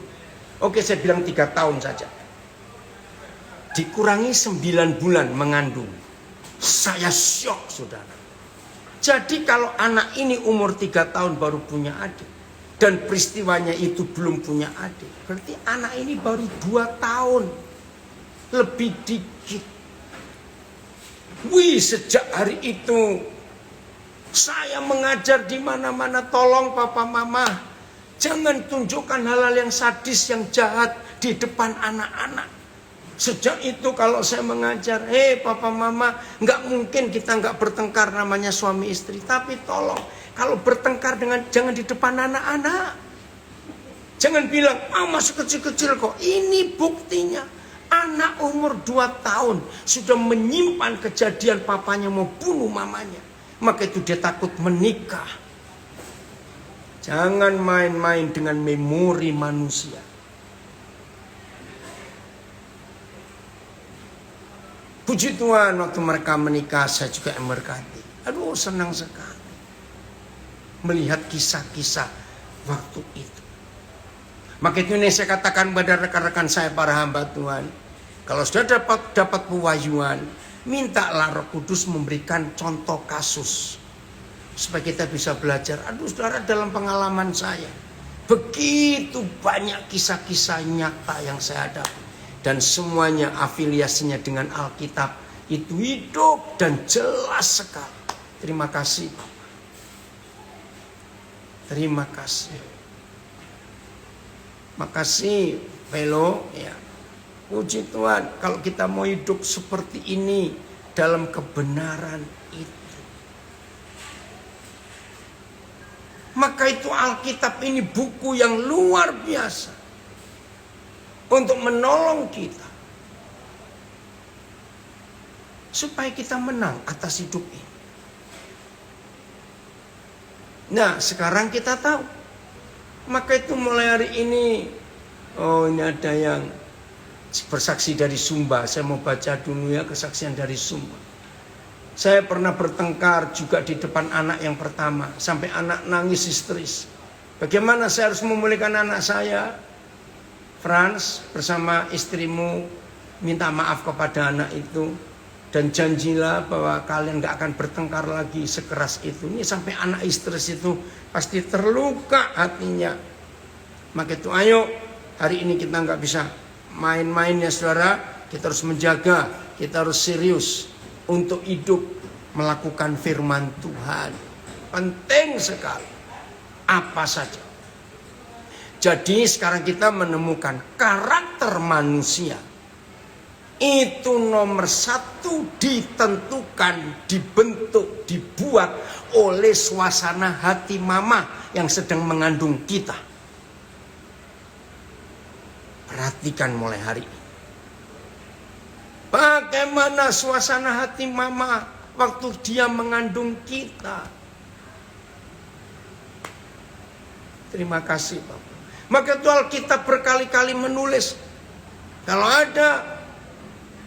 Oke, saya bilang 3 tahun saja. Dikurangi 9 bulan mengandung. Saya syok, saudara. Jadi kalau anak ini umur 3 tahun baru punya adik, dan peristiwanya itu belum punya adik, berarti anak ini baru 2 tahun. Lebih dikit. Wih, sejak hari itu saya mengajar di mana-mana, tolong papa mama, jangan tunjukkan hal-hal yang sadis, yang jahat di depan anak-anak. Sejak itu kalau saya mengajar, papa mama, nggak mungkin kita nggak bertengkar, namanya suami istri. Tapi tolong, kalau bertengkar jangan di depan anak-anak. Jangan bilang, masih kecil-kecil kok. Ini buktinya. Anak umur 2 tahun sudah menyimpan kejadian papanya mau bunuh mamanya. Maka itu dia takut menikah. Jangan main-main dengan memori manusia. Puji Tuhan, waktu mereka menikah saya juga memberkati. Aduh, senang sekali melihat kisah-kisah waktu itu. Maka itu ini saya katakan pada rekan-rekan saya, para hamba Tuhan, kalau sudah dapat pewahyuan, mintalah Roh Kudus memberikan contoh kasus supaya kita bisa belajar. Aduh, saudara, dalam pengalaman saya begitu banyak kisah-kisah nyata yang saya hadapi, dan semuanya afiliasinya dengan Alkitab itu hidup dan jelas sekali. Terima kasih. Terima kasih. Makasih, Velo. Ya. Puji Tuhan, kalau kita mau hidup seperti ini dalam kebenaran itu. Maka itu Alkitab ini buku yang luar biasa untuk menolong kita supaya kita menang atas hidup ini. Nah, sekarang kita tahu. Maka itu mulai hari ini, oh ini ada yang bersaksi dari Sumba. Saya mau baca dulu ya kesaksian dari Sumba. Saya pernah bertengkar juga di depan anak yang pertama. Sampai anak nangis histeris. Bagaimana saya harus memulihkan anak saya? Frans, bersama istrimu minta maaf kepada anak itu. Dan janjilah bahwa kalian gak akan bertengkar lagi sekeras itu. Ini sampai anak histeris itu pasti terluka hatinya. Maka itu ayo, hari ini kita gak bisa main-main ya saudara. Kita harus menjaga, kita harus serius untuk hidup melakukan firman Tuhan. Penting sekali. Apa saja. Jadi sekarang kita menemukan karakter manusia. Itu nomor satu ditentukan, dibentuk, dibuat oleh suasana hati mama yang sedang mengandung kita. Perhatikan mulai hari ini. Bagaimana suasana hati mama waktu dia mengandung kita. Terima kasih Bapak. Maka itu Alkitab berkali-kali menulis. Kalau ada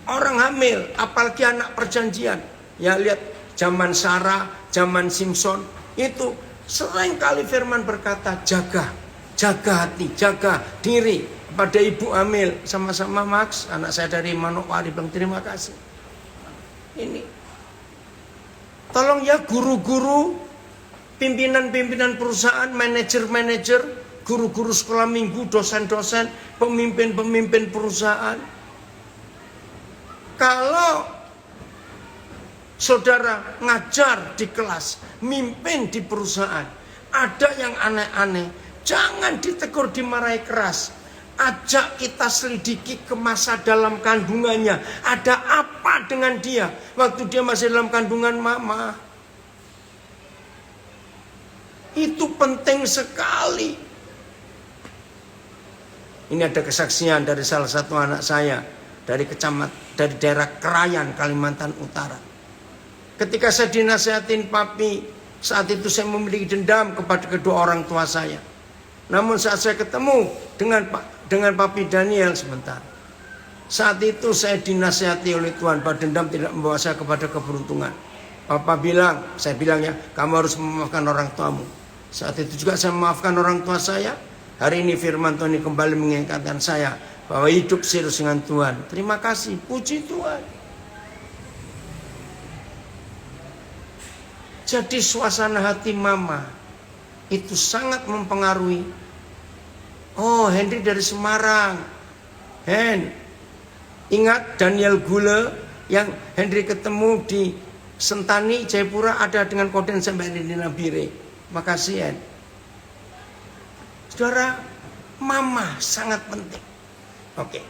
orang hamil, apalagi anak perjanjian. Ya lihat zaman Sarah, zaman Simpson. Itu sering kali firman berkata jaga hati, jaga diri. Pada ibu hamil, sama-sama Max, anak saya dari Manokwari, bilang terima kasih. Ini. Tolong ya guru-guru, pimpinan-pimpinan perusahaan, manajer-manajer, guru-guru sekolah minggu, dosen-dosen, pemimpin-pemimpin perusahaan. Kalau saudara ngajar di kelas, mimpin di perusahaan, ada yang aneh-aneh, jangan ditegur, dimarahi keras. Ajak kita selidiki ke masa dalam kandungannya. Ada apa dengan dia waktu dia masih dalam kandungan mama. Itu penting sekali. Ini ada kesaksian dari salah satu anak saya dari daerah Krayan, Kalimantan Utara. Ketika saya dinasihatin papi, saat itu saya memiliki dendam kepada kedua orang tua saya. Namun saat saya ketemu dengan papi Daniel sebentar, saat itu saya dinasihati oleh Tuhan bahwa dendam tidak membawa saya kepada keberuntungan. Papa bilang, saya bilang ya, kamu harus memaafkan orang tuamu. Saat itu juga saya memaafkan orang tua saya. Hari ini firman Tuhan kembali mengingatkan saya bahwa hidup serius dengan Tuhan. Terima kasih, puji Tuhan. Jadi suasana hati mama itu sangat mempengaruhi. Oh, Henry dari Semarang. Ingat Daniel Gule yang Henry ketemu di Sentani, Jayapura, ada dengan Koden sampai di Nabire. Makasih Hen. Saudara, mama sangat penting. Oke.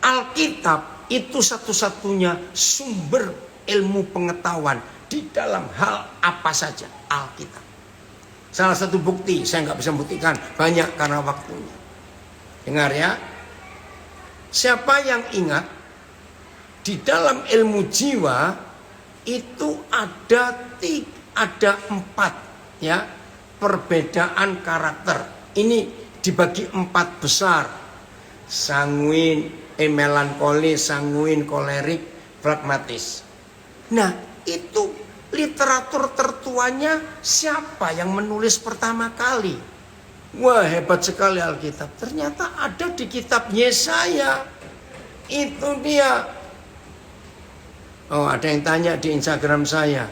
Alkitab itu satu-satunya sumber ilmu pengetahuan di dalam hal apa saja. Alkitab. Salah satu bukti, saya nggak bisa buktikan banyak karena waktunya. Dengar ya. Siapa yang ingat di dalam ilmu jiwa itu ada 4 ya perbedaan karakter. Ini dibagi 4 besar. Sanguin, melankolis, sanguin, kolerik, pragmatis. Nah, itu literatur tertuanya siapa yang menulis pertama kali? Wah, hebat sekali Alkitab. Ternyata ada di kitab Yesaya. Itu dia. Oh, ada yang tanya di Instagram saya.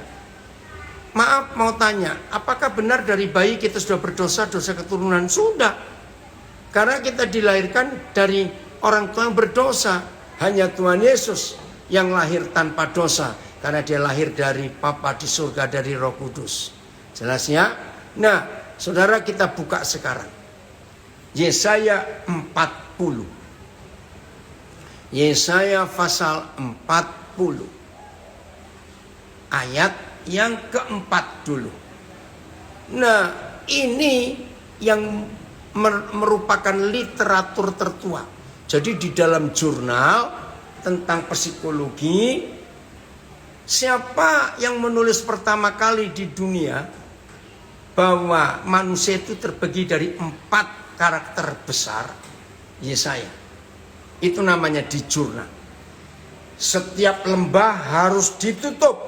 Maaf, mau tanya, apakah benar dari bayi kita sudah berdosa, dosa keturunan? Sudah. Karena kita dilahirkan dari orang tua yang berdosa. Hanya Tuhan Yesus yang lahir tanpa dosa. Karena dia lahir dari Bapa di surga, dari Roh Kudus. Jelas ya? Nah, saudara, kita buka sekarang Yesaya 40. Yesaya pasal 40. Ayat yang keempat dulu. Nah, ini yang merupakan literatur tertua. Jadi di dalam jurnal tentang psikologi, siapa yang menulis pertama kali di dunia bahwa manusia itu terbagi dari 4 karakter besar? Yesaya. Itu namanya di jurnal. Setiap lembah harus ditutup.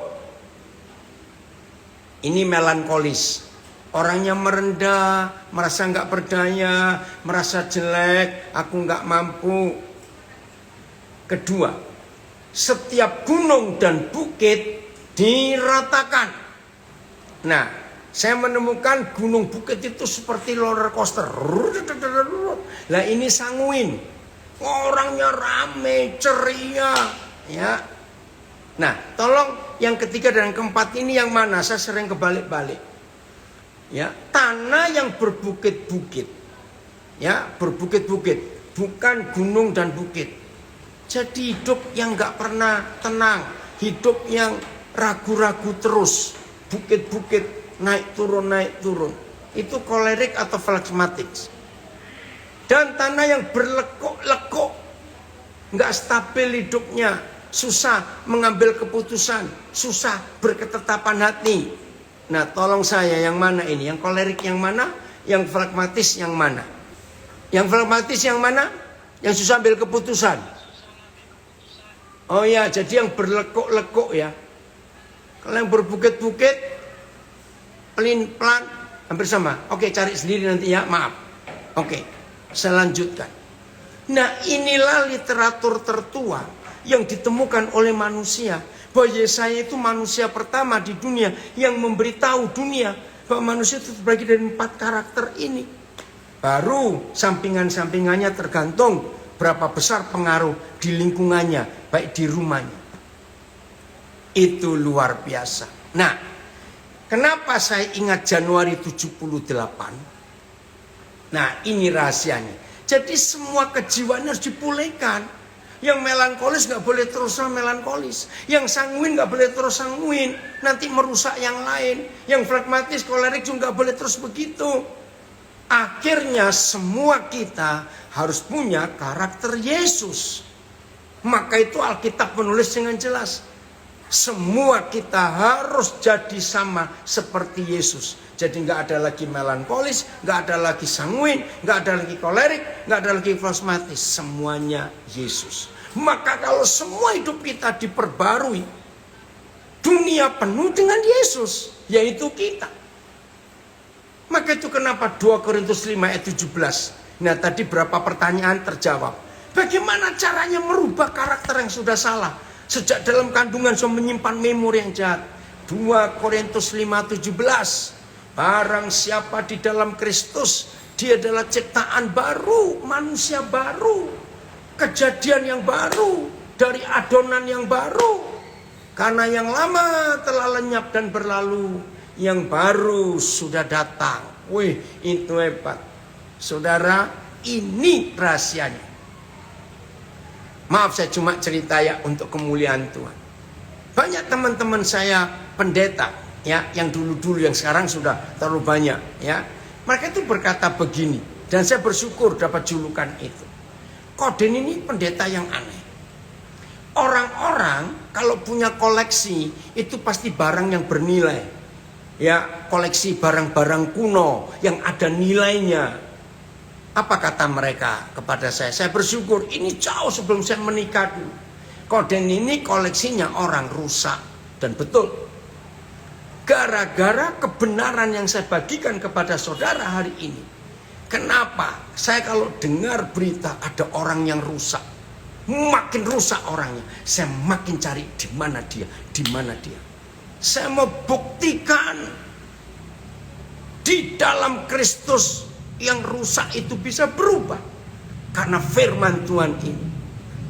Ini melankolis. Orangnya merendah, merasa nggak berdaya, merasa jelek, aku nggak mampu. Kedua, setiap gunung dan bukit diratakan. Nah, saya menemukan gunung bukit itu seperti roller coaster. Lah ini sanguin. Orangnya rame, ceria, ya. Nah, tolong yang ketiga dan keempat ini yang mana? Saya sering kebalik-balik. Ya, tanah yang berbukit-bukit. Ya, berbukit-bukit, bukan gunung dan bukit. Jadi hidup yang nggak pernah tenang, hidup yang ragu-ragu terus, bukit-bukit, naik turun. Itu kolerik atau flekmatik. Dan tanah yang berlekuk-lekuk, nggak stabil hidupnya, susah mengambil keputusan, susah berketetapan hati. Nah, tolong saya, yang mana ini? Yang kolerik yang mana? Yang flekmatis yang mana? Yang flekmatis yang mana? Yang susah ambil keputusan. Oh ya, jadi yang berlekuk-lekuk ya. Kalau yang berbukit-bukit, pelin-pelan, hampir sama. Oke, cari sendiri nanti ya, maaf. Oke, saya lanjutkan. Nah, inilah literatur tertua yang ditemukan oleh manusia. Bahwa Yesaya itu manusia pertama di dunia yang memberitahu dunia bahwa manusia itu terbagi dari 4 karakter ini. Baru sampingan-sampingannya tergantung berapa besar pengaruh di lingkungannya, baik di rumahnya. Itu luar biasa. Nah, kenapa saya ingat Januari 78? Nah, ini rahasianya. Jadi semua kejiwaan harus dipulihkan. Yang melankolis nggak boleh terus melankolis. Yang sanguin nggak boleh terus sanguin. Nanti merusak yang lain. Yang flekmatis, kolerik juga nggak boleh terus begitu. Akhirnya semua kita harus punya karakter Yesus. Maka itu Alkitab menulis dengan jelas. Semua kita harus jadi sama seperti Yesus. Jadi nggak ada lagi melankolis, nggak ada lagi sanguin, nggak ada lagi kolerik, nggak ada lagi flekmatis. Semuanya Yesus. Maka kalau semua hidup kita diperbarui, dunia penuh dengan Yesus, yaitu kita. Maka itu kenapa 2 Korintus 5 ayat 17. Nah, tadi berapa pertanyaan terjawab. Bagaimana caranya merubah karakter yang sudah salah? Sejak dalam kandungan sudah menyimpan memori yang jahat. 2 Korintus 5:17. Barang siapa di dalam Kristus, dia adalah ciptaan baru, manusia baru. Kejadian yang baru, dari adonan yang baru. Karena yang lama telah lenyap dan berlalu, yang baru sudah datang. Wih, itu hebat. Saudara, ini rahasianya. Maaf, saya cuma cerita ya untuk kemuliaan Tuhan. Banyak teman-teman saya pendeta ya, yang dulu-dulu, yang sekarang sudah terlalu banyak ya. Mereka itu berkata begini, dan saya bersyukur dapat julukan itu. Koden ini pendeta yang aneh. Orang-orang kalau punya koleksi itu pasti barang yang bernilai. Ya, koleksi barang-barang kuno yang ada nilainya. Apa kata mereka kepada saya? Saya bersyukur, ini jauh sebelum saya menikah dulu. Koden ini koleksinya orang rusak. Dan betul, gara-gara kebenaran yang saya bagikan kepada saudara hari ini. Kenapa? Saya kalau dengar berita ada orang yang rusak, makin rusak orangnya, saya makin cari di mana dia. Saya mau buktikan di dalam Kristus yang rusak itu bisa berubah karena firman Tuhan ini.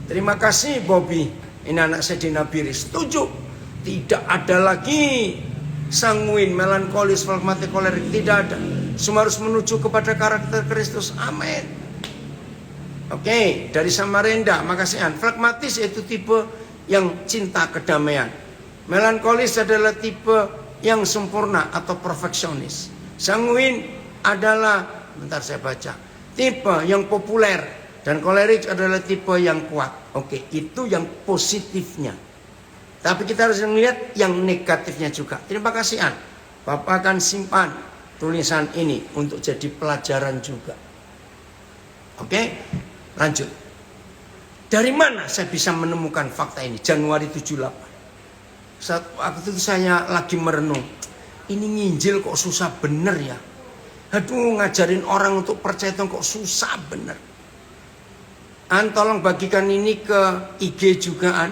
Terima kasih Bobby, ini anak saya di Nabiri, setuju Tidak ada lagi sanguin, melankolis, flekmatik, kolerik. Tidak ada. Semua harus menuju kepada karakter Kristus. Amin. Oke, dari Samarinda, makasih An. Flekmatis itu tipe yang cinta kedamaian. Melankolis adalah tipe yang sempurna atau perfeksionis. Sanguin adalah, bentar saya baca, tipe yang populer. Dan kolerik adalah tipe yang kuat. Oke, itu yang positifnya. Tapi kita harus melihat yang negatifnya juga. Terima kasih An. Bapak akan simpan tulisan ini untuk jadi pelajaran juga. Oke, lanjut. Dari mana saya bisa menemukan fakta ini? Januari 78. Waktu itu saya lagi merenung. Ini nginjil kok susah bener ya. Aduh, ngajarin orang untuk percaya itu kok susah bener. An, tolong bagikan ini ke IG juga An,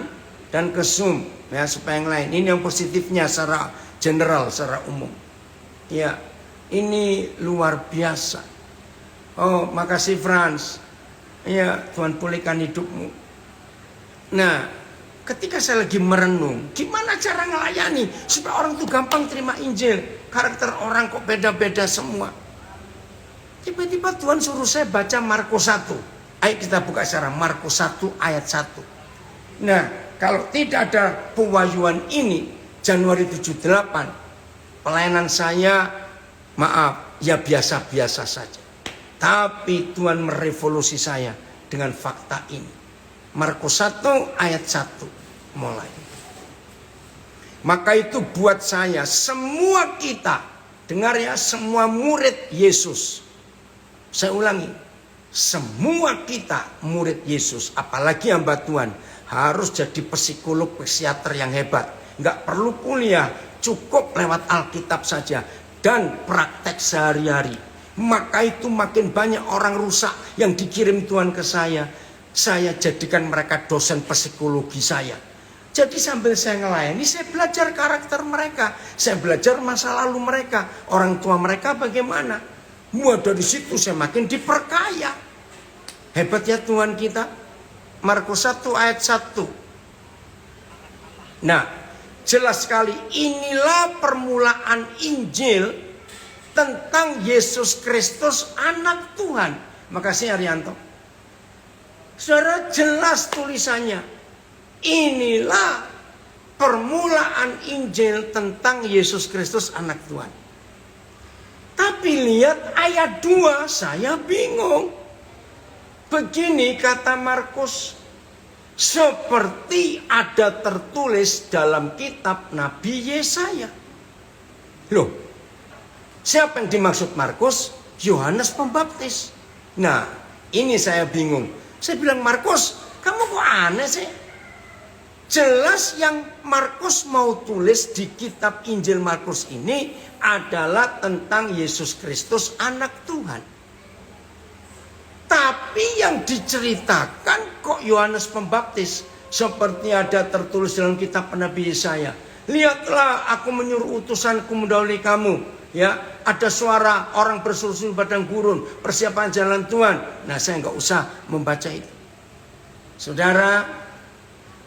dan ke Zoom ya, supaya yang lain. Ini yang positifnya secara general, secara umum. Ya, ini luar biasa. Oh, makasih Frans. Ya, Tuhan pulihkan hidupmu. Nah, ketika saya lagi merenung, gimana cara ngelayani supaya orang tuh gampang terima Injil? Karakter orang kok beda-beda semua. Tiba-tiba Tuhan suruh saya baca Markus 1. Ayo kita buka secara Markus 1 ayat 1. Nah, kalau tidak ada pewahyuan ini Januari 78, pelayanan saya maaf ya biasa-biasa saja. Tapi Tuhan merevolusi saya dengan fakta ini. Markus 1 ayat 1 mulai. Maka itu buat saya, semua kita, dengar ya, semua murid Yesus. Saya ulangi, semua kita murid Yesus, apalagi hamba Tuhan, harus jadi psikolog, psikiater yang hebat. Nggak perlu kuliah, cukup lewat Alkitab saja dan praktek sehari-hari. Maka itu makin banyak orang rusak yang dikirim Tuhan ke saya. Saya jadikan mereka dosen psikologi saya. Jadi sambil saya ngelayani, saya belajar karakter mereka. Saya belajar masa lalu mereka, orang tua mereka bagaimana. Mulai dari situ saya makin diperkaya. Hebat ya Tuhan kita. Markus 1 ayat 1. Nah, jelas sekali inilah permulaan Injil tentang Yesus Kristus anak Tuhan. Makasih Arianto. Saudara, jelas tulisannya. Inilah permulaan Injil tentang Yesus Kristus anak Tuhan. Tapi lihat ayat 2, saya bingung. Begini kata Markus, seperti ada tertulis dalam kitab Nabi Yesaya. Loh, siapa yang dimaksud Markus? Yohanes Pembaptis. Nah, ini saya bingung. Saya bilang, Markus, kamu kok aneh sih? Jelas yang Markus mau tulis di kitab Injil Markus ini adalah tentang Yesus Kristus anak Tuhan. Tapi yang diceritakan kok Yohanes Pembaptis, seperti ada tertulis dalam kitab Nabi Yesaya. Lihatlah, aku menyuruh utusanku mendahului kamu. Ya, ada suara orang berseru-seru padang gurun, persiapan jalan Tuhan. Nah, saya nggak usah membaca itu. Saudara,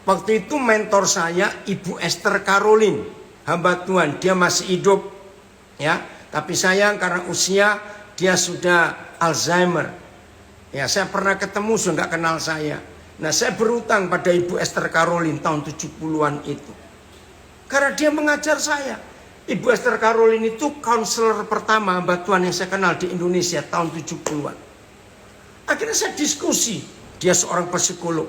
waktu itu mentor saya Ibu Esther Caroline, hamba Tuhan, dia masih hidup, ya. Tapi sayang karena usia dia sudah Alzheimer. Ya, saya pernah ketemu, sudah nggak kenal saya. Nah, saya berutang pada Ibu Esther Caroline tahun 70-an itu. Karena dia mengajar saya. Ibu Esther Caroline itu konselor pertama hamba Tuhan yang saya kenal di Indonesia tahun 70-an. Akhirnya saya diskusi. Dia seorang psikolog.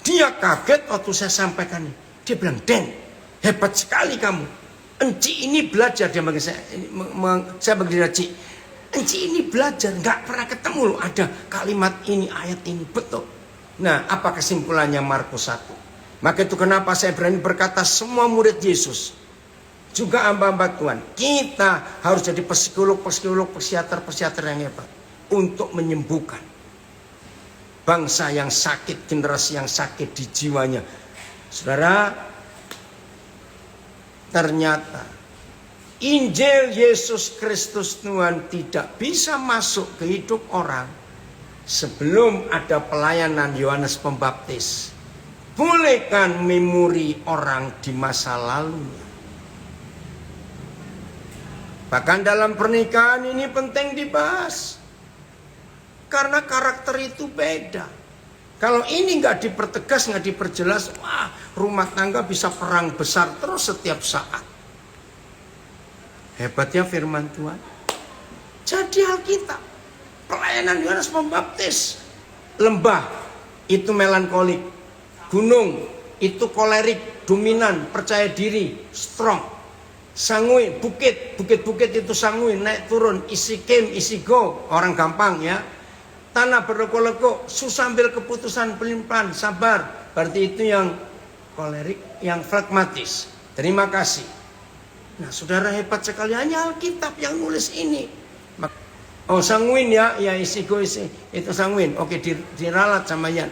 Dia kaget waktu saya sampaikan ini. Dia bilang, Den, hebat sekali kamu. Enci ini belajar. Dia bagi saya bagi dia, Ci. Enci ini belajar. Gak pernah ketemu loh ada kalimat ini, ayat ini. Betul. Nah, apa kesimpulannya Markus 1? Maka itu kenapa saya berani berkata semua murid Yesus, juga hamba-hamba Tuhan, kita harus jadi psikolog, psikiater yang hebat untuk menyembuhkan bangsa yang sakit, generasi yang sakit di jiwanya. Saudara, ternyata Injil Yesus Kristus Tuhan tidak bisa masuk ke hidup orang sebelum ada pelayanan Yohanes Pembaptis. pulihkan memori orang di masa lalu. Bahkan dalam pernikahan ini penting dibahas. Karena karakter itu beda. Kalau ini nggak dipertegas, nggak diperjelas, wah, rumah tangga bisa perang besar terus setiap saat. Hebatnya firman Tuhan. Jadi Alkitab, pelayanan Yohanes Pembaptis, lembah itu melankolik, gunung itu kolerik, dominan, percaya diri, strong, sanguin, bukit itu sanguin, naik turun, isi kem, isi go, orang gampang ya. Tanah berleko-leko, susah ambil keputusan, pelin-pelan, sabar. Berarti itu yang kolerik, yang pragmatis. Terima kasih. Nah, saudara, hebat sekali, hanya Alkitab yang nulis ini. Oh, sanguin ya, ya isi go, isi itu sanguin. Oke, diralat sama Yan.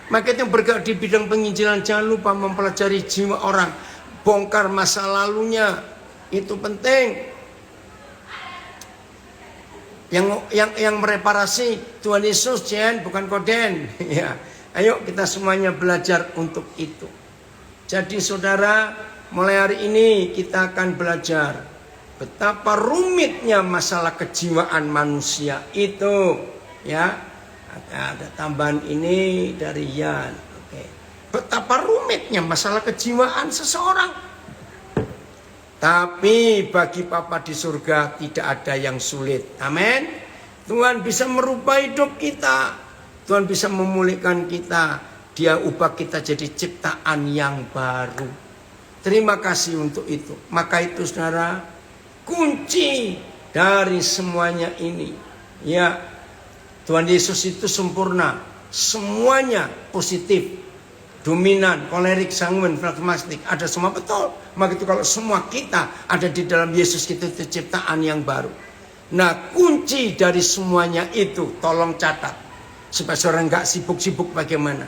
Makanya bergerak di bidang penginjilan, jangan lupa mempelajari jiwa orang, bongkar masa lalunya, itu penting. Yang mereparasi Tuhan Yesus, jangan bukan koden. Ya, ayo kita semuanya belajar untuk itu. Jadi saudara, mulai hari ini kita akan belajar betapa rumitnya masalah kejiwaan manusia itu. Ya, ada tambahan ini dari Yan. Oke. Betapa rumitnya masalah kejiwaan seseorang. Tapi bagi Papa di surga tidak ada yang sulit. Amin. Tuhan bisa merubah hidup kita. Tuhan bisa memulihkan kita. Dia ubah kita jadi ciptaan yang baru. Terima kasih untuk itu. Maka itu saudara, kunci dari semuanya ini. Ya, Tuhan Yesus itu sempurna. Semuanya positif. Dominan, kolerik, sanguin, pragmatik, ada semua betul. Maka itu kalau semua kita ada di dalam Yesus, kita itu ciptaan yang baru. Nah, kunci dari semuanya itu, tolong catat. Supaya seorang gak sibuk-sibuk bagaimana.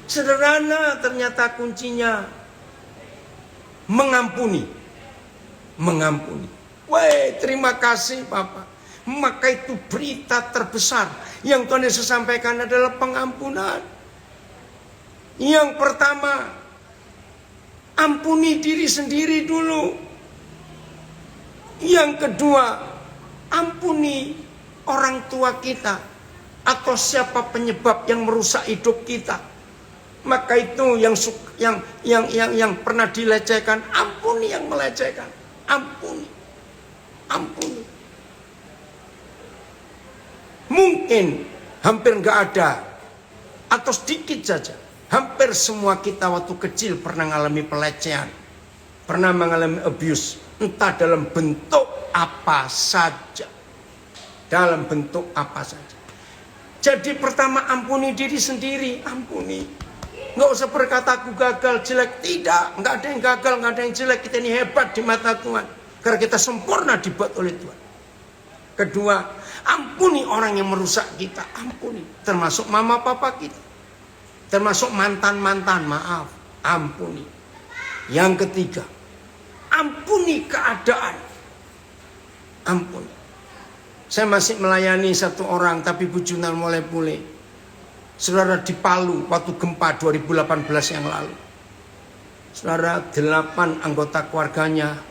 Sederhana ternyata kuncinya. Mengampuni. Mengampuni. Wah, terima kasih Bapak. Maka itu berita terbesar yang Tuhan Yesus sampaikan adalah pengampunan. Yang pertama, ampuni diri sendiri dulu. Yang kedua, ampuni orang tua kita atau siapa penyebab yang merusak hidup kita. Maka itu yang pernah dilecehkan, ampuni yang melecehkan. Ampuni. Ampuni. Mungkin hampir nggak ada atau sedikit saja. Hampir semua kita waktu kecil pernah mengalami pelecehan. Pernah mengalami abuse. Entah dalam bentuk apa saja. Dalam bentuk apa saja. Jadi pertama ampuni diri sendiri. Ampuni. Nggak usah berkata aku gagal, jelek. Tidak. Nggak ada yang gagal, nggak ada yang jelek. Kita ini hebat di mata Tuhan. Karena kita sempurna dibuat oleh Tuhan. Kedua, ampuni orang yang merusak kita. Ampuni. Termasuk mama papa kita. Termasuk mantan-mantan, maaf, ampuni. Yang ketiga, ampuni keadaan. Ampuni. Saya masih melayani satu orang, tapi bujunan mulai pulih. Saudara di Palu, waktu gempa 2018 yang lalu. Saudara 8 anggota keluarganya,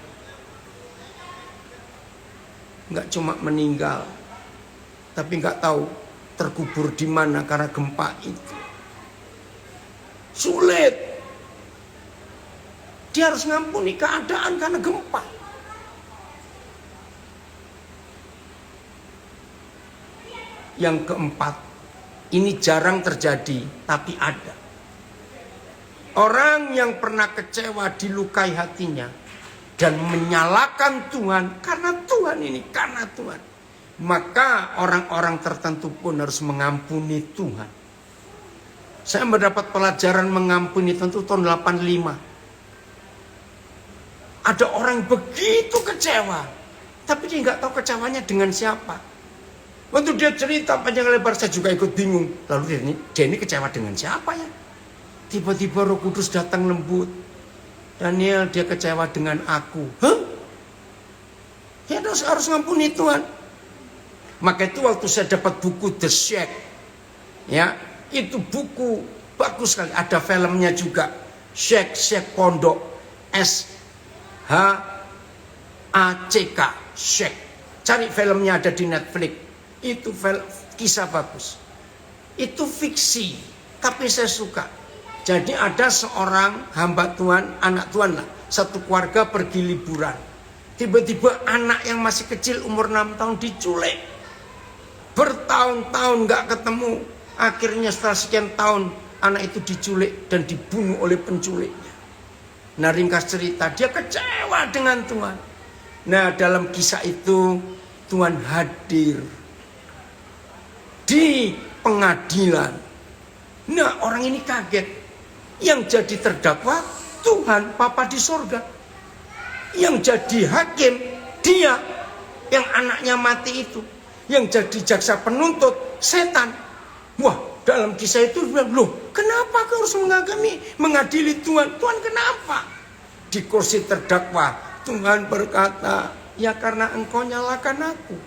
nggak cuma meninggal, tapi nggak tahu terkubur di mana karena gempa itu. Sulit. Dia harus ngampuni keadaan karena gempa. Yang keempat, ini jarang terjadi, tapi ada. Orang yang pernah kecewa, dilukai hatinya, dan menyalahkan Tuhan, karena Tuhan ini, karena Tuhan. Maka orang-orang tertentu pun harus mengampuni Tuhan. Saya mendapat pelajaran mengampuni tentu tahun 85. Ada orang begitu kecewa, tapi dia nggak tahu kecewanya dengan siapa. Waktu dia cerita panjang lebar, saya juga ikut bingung. Lalu dia ini kecewa dengan siapa ya? Tiba-tiba Roh Kudus datang lembut. Daniel, dia kecewa dengan aku. Hah? Dia harus ngampuni Tuhan. Maka itu waktu saya dapat buku The Shack, ya, itu buku bagus sekali. Ada filmnya juga. Syekh Pondok, SHACK, Syekh. Cari filmnya, ada di Netflix. Itu kisah bagus. Itu fiksi, tapi saya suka. Jadi ada seorang hamba Tuhan, anak Tuhan lah, satu keluarga pergi liburan. Tiba-tiba anak yang masih kecil umur 6 tahun diculik. Bertahun-tahun gak ketemu. Akhirnya setelah sekian tahun anak itu diculik dan dibunuh oleh penculiknya. Nah, ringkas cerita, dia kecewa dengan Tuhan. Nah, dalam kisah itu Tuhan hadir di pengadilan. Nah, orang ini kaget. Yang jadi terdakwa Tuhan Bapa di sorga. Yang jadi hakim dia, yang anaknya mati itu. Yang jadi jaksa penuntut setan. Wah, dalam kisah itu dia bilang, loh, kenapa kau harus mengadili Tuhan? Tuhan kenapa? Di kursi terdakwa Tuhan berkata, ya karena engkau nyalakan aku.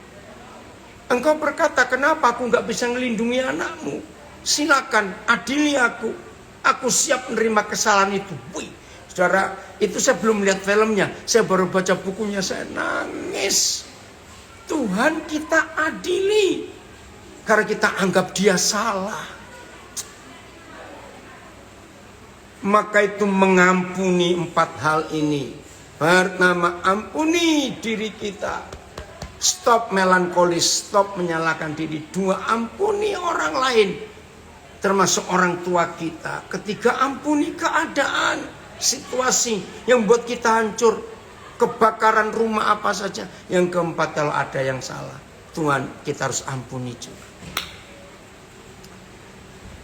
Engkau berkata, kenapa aku gak bisa melindungi anakmu? Silakan adili aku. Aku siap menerima kesalahan itu. Wih, saudara, itu saya belum lihat filmnya. Saya baru baca bukunya, saya nangis. Tuhan kita adili karena kita anggap dia salah. Maka itu mengampuni 4 hal ini. Pertama, ampuni diri kita. Stop melankolis, stop menyalahkan diri. 2, ampuni orang lain, termasuk orang tua kita. Ketiga, ampuni keadaan, situasi yang buat kita hancur. Kebakaran rumah apa saja. Yang keempat, kalau ada yang salah, Tuhan kita harus ampuni juga.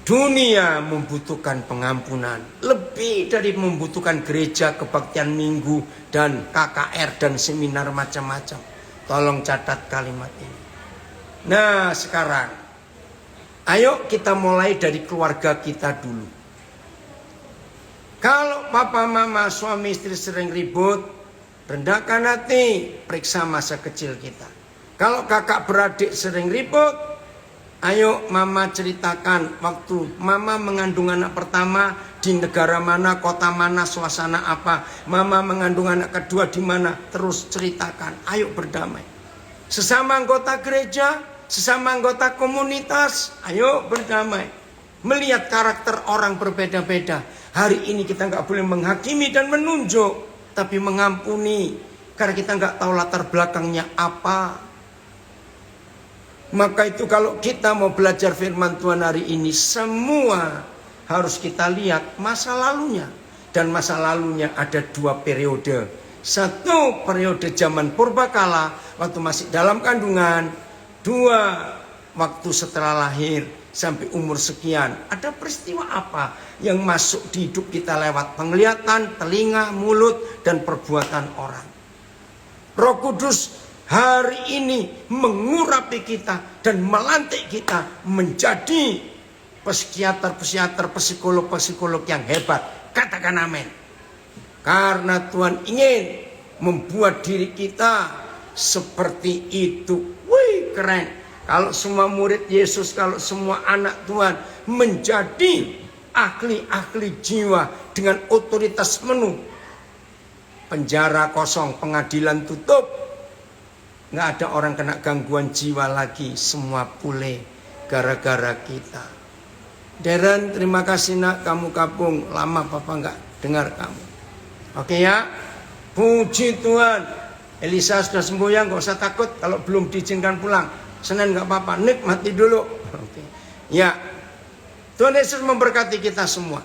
Dunia membutuhkan pengampunan. Lebih dari membutuhkan gereja, kebaktian minggu, dan KKR, dan seminar macam-macam. Tolong catat kalimat ini. Nah, sekarang ayo kita mulai dari keluarga kita dulu. Kalau papa, mama, suami, istri sering ribut, rendahkan hati, periksa masa kecil kita. Kalau kakak beradik sering ribut, ayo mama ceritakan waktu mama mengandung anak pertama di negara mana, kota mana, suasana apa. Mama mengandung anak kedua di mana, terus ceritakan. Ayo berdamai. Sesama anggota gereja, sesama anggota komunitas, ayo berdamai. Melihat karakter orang berbeda-beda. Hari ini kita nggak boleh menghakimi dan menunjuk, tapi mengampuni. Karena kita nggak tahu latar belakangnya apa. Maka itu kalau kita mau belajar firman Tuhan hari ini, semua harus kita lihat masa lalunya. Dan masa lalunya ada 2 periode. 1 periode zaman purbakala, waktu masih dalam kandungan. 2 waktu setelah lahir sampai umur sekian. Ada peristiwa apa yang masuk di hidup kita lewat penglihatan, telinga, mulut, dan perbuatan orang. Roh Kudus hari ini mengurapi kita dan melantik kita menjadi psikiater, psikolog yang hebat. Katakan amin. Karena Tuhan ingin membuat diri kita seperti itu. Wih, keren. Kalau semua murid Yesus, kalau semua anak Tuhan menjadi ahli-ahli jiwa dengan otoritas penuh. Penjara kosong, pengadilan tutup. Nggak ada orang kena gangguan jiwa lagi. Semua pulih gara-gara kita. Deren, terima kasih nak, kamu kabung. Lama papa nggak dengar kamu. Oke ya. Puji Tuhan. Elisa sudah sembuh ya, nggak usah takut. Kalau belum diizinkan pulang, Senin nggak apa-apa, nikmati dulu. Oke. Ya. Tuhan Yesus memberkati kita semua.